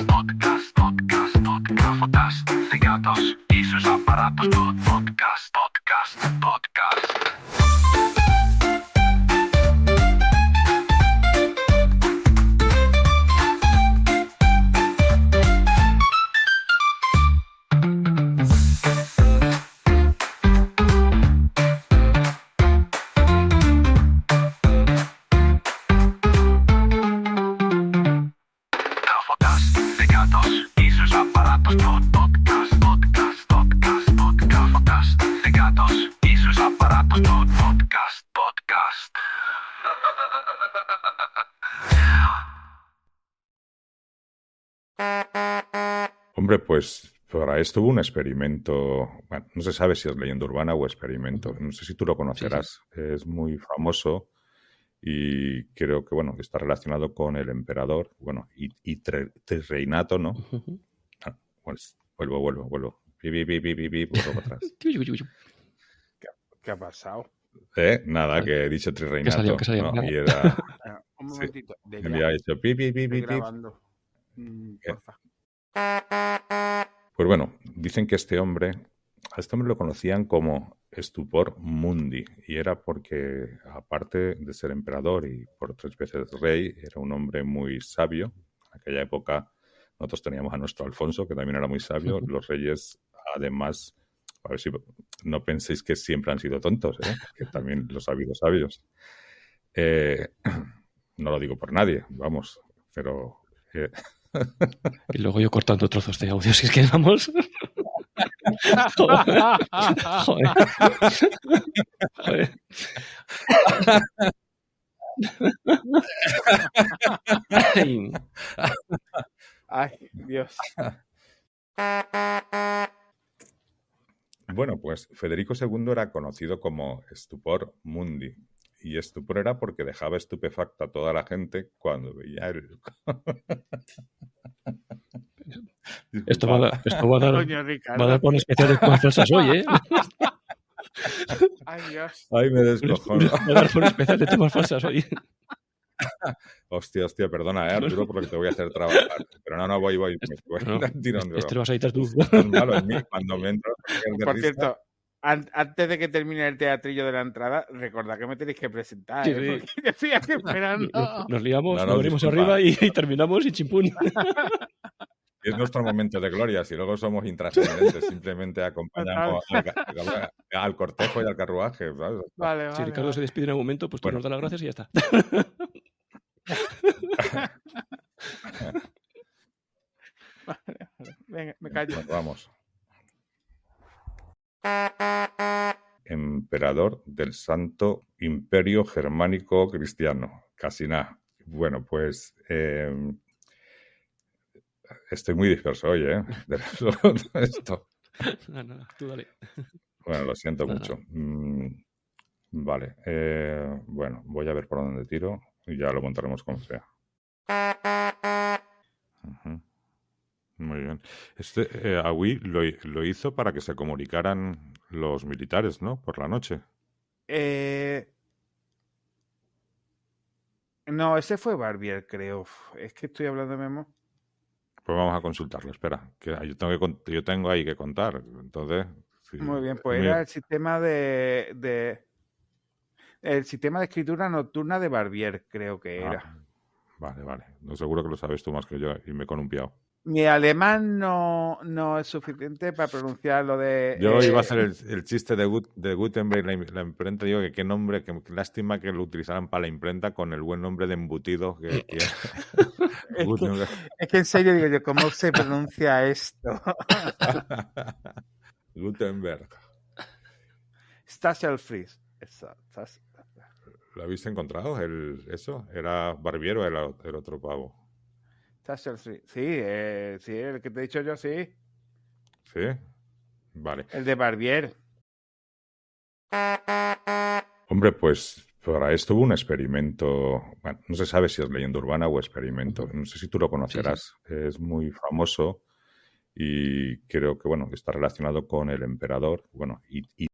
podcast. Gafotas de gatos y sus aparatos. Podcast. Gafotas de gatos y sus aparatos. Podcast. Gafotas de gatos y sus aparatos. Podcast. Hombre, pues para esto hubo un experimento, bueno, no se sabe si es leyenda urbana o experimento, no sé si tú lo conocerás, es muy famoso y creo que, bueno, está relacionado con el emperador, bueno, y Trireinato, ¿no? Ujú. Ah, pues vuelvo. Vuelvo para atrás. ¿Qué ha pasado? Nada, que he dicho Trireinato. Que salió, ¿no? nada. Y era, Un sí, momentito. De me ya, había hecho pi. estoy grabando. ¿Qué? Porfa. Pues bueno, dicen que a este hombre lo conocían como Stupor Mundi y era porque, aparte de ser emperador y por 3 veces rey, era un hombre muy sabio. En aquella época nosotros teníamos a nuestro Alfonso, que también era muy sabio. Los reyes, además, a ver si no penséis que siempre han sido tontos, que también los ha habido sabios. No lo digo por nadie, vamos, pero... Y luego yo cortando trozos de audio, si es que vamos. Joder. Ay, Ay, Dios. Bueno, pues Federico II era conocido como Stupor Mundi. Y estupor era porque dejaba estupefacta a toda la gente cuando veía el... esto va a dar Coño, Ricardo. para un especial de tomas falsas hoy, ¿eh? Ay, Dios. Ay, me descojono. Va a dar por un especial de tomas falsas hoy. Hostia, perdona, Arturo, porque te voy a hacer trabajar. Pero no, voy. Me voy No, al tirón, pero este lo vas a editar tú. es tan malo en mí cuando me entro de Por risa. cierto, antes de que termine el teatrillo de la entrada, recordad que me tenéis que presentar, Sí, ¿eh? sí. Porque yo estoy aquí esperando. Nos liamos, No, nos venimos disculpa. arriba y terminamos y chimpún. Es nuestro momento de gloria, si luego somos intrascendentes, simplemente acompañamos al cortejo y al carruaje, ¿sabes? Vale, Si Ricardo se despide en un momento, pues tú Bueno. nos das las gracias y ya está. Vale. Venga, me callo. Bueno, vamos. Emperador del Santo Imperio Germánico Cristiano. Casi nada. Bueno, pues estoy muy disperso hoy, ¿eh? De esto. No, tú dale. Bueno, lo siento Nada. mucho. Vale. Bueno, voy a ver por dónde tiro y ya lo montaremos como sea. Ujú. Muy bien. Agüí lo hizo para que se comunicaran los militares, ¿no? Por la noche. No, ese fue Barbier, creo. Es que estoy hablando de memo. Pues vamos a consultarlo. Espera, que yo tengo ahí que contar. Entonces, sí. Muy bien, pues era el sistema el sistema de escritura nocturna de Barbier, creo que era. Vale. No, seguro que lo sabes tú más que yo y me he columpiado. Mi alemán no es suficiente para pronunciar lo de... Yo iba a hacer el chiste de Gutenberg, la imprenta. Digo que qué nombre, que lástima que lo utilizaran para la imprenta con el buen nombre de embutido que Gutenberg. Es que en serio digo yo, ¿cómo se pronuncia esto? Gutenberg. Stasselfries. ¿Lo habéis encontrado? ¿Eso? ¿Era Barbiero o el otro pavo? Stasselfries. Sí, el que te he dicho yo, sí. ¿Sí? Vale. El de Barbier. Hombre, pues para esto hubo un experimento, bueno, no se sabe si es leyenda urbana o experimento, no sé si tú lo conocerás, es muy famoso y creo que, bueno, está relacionado con el emperador, bueno, y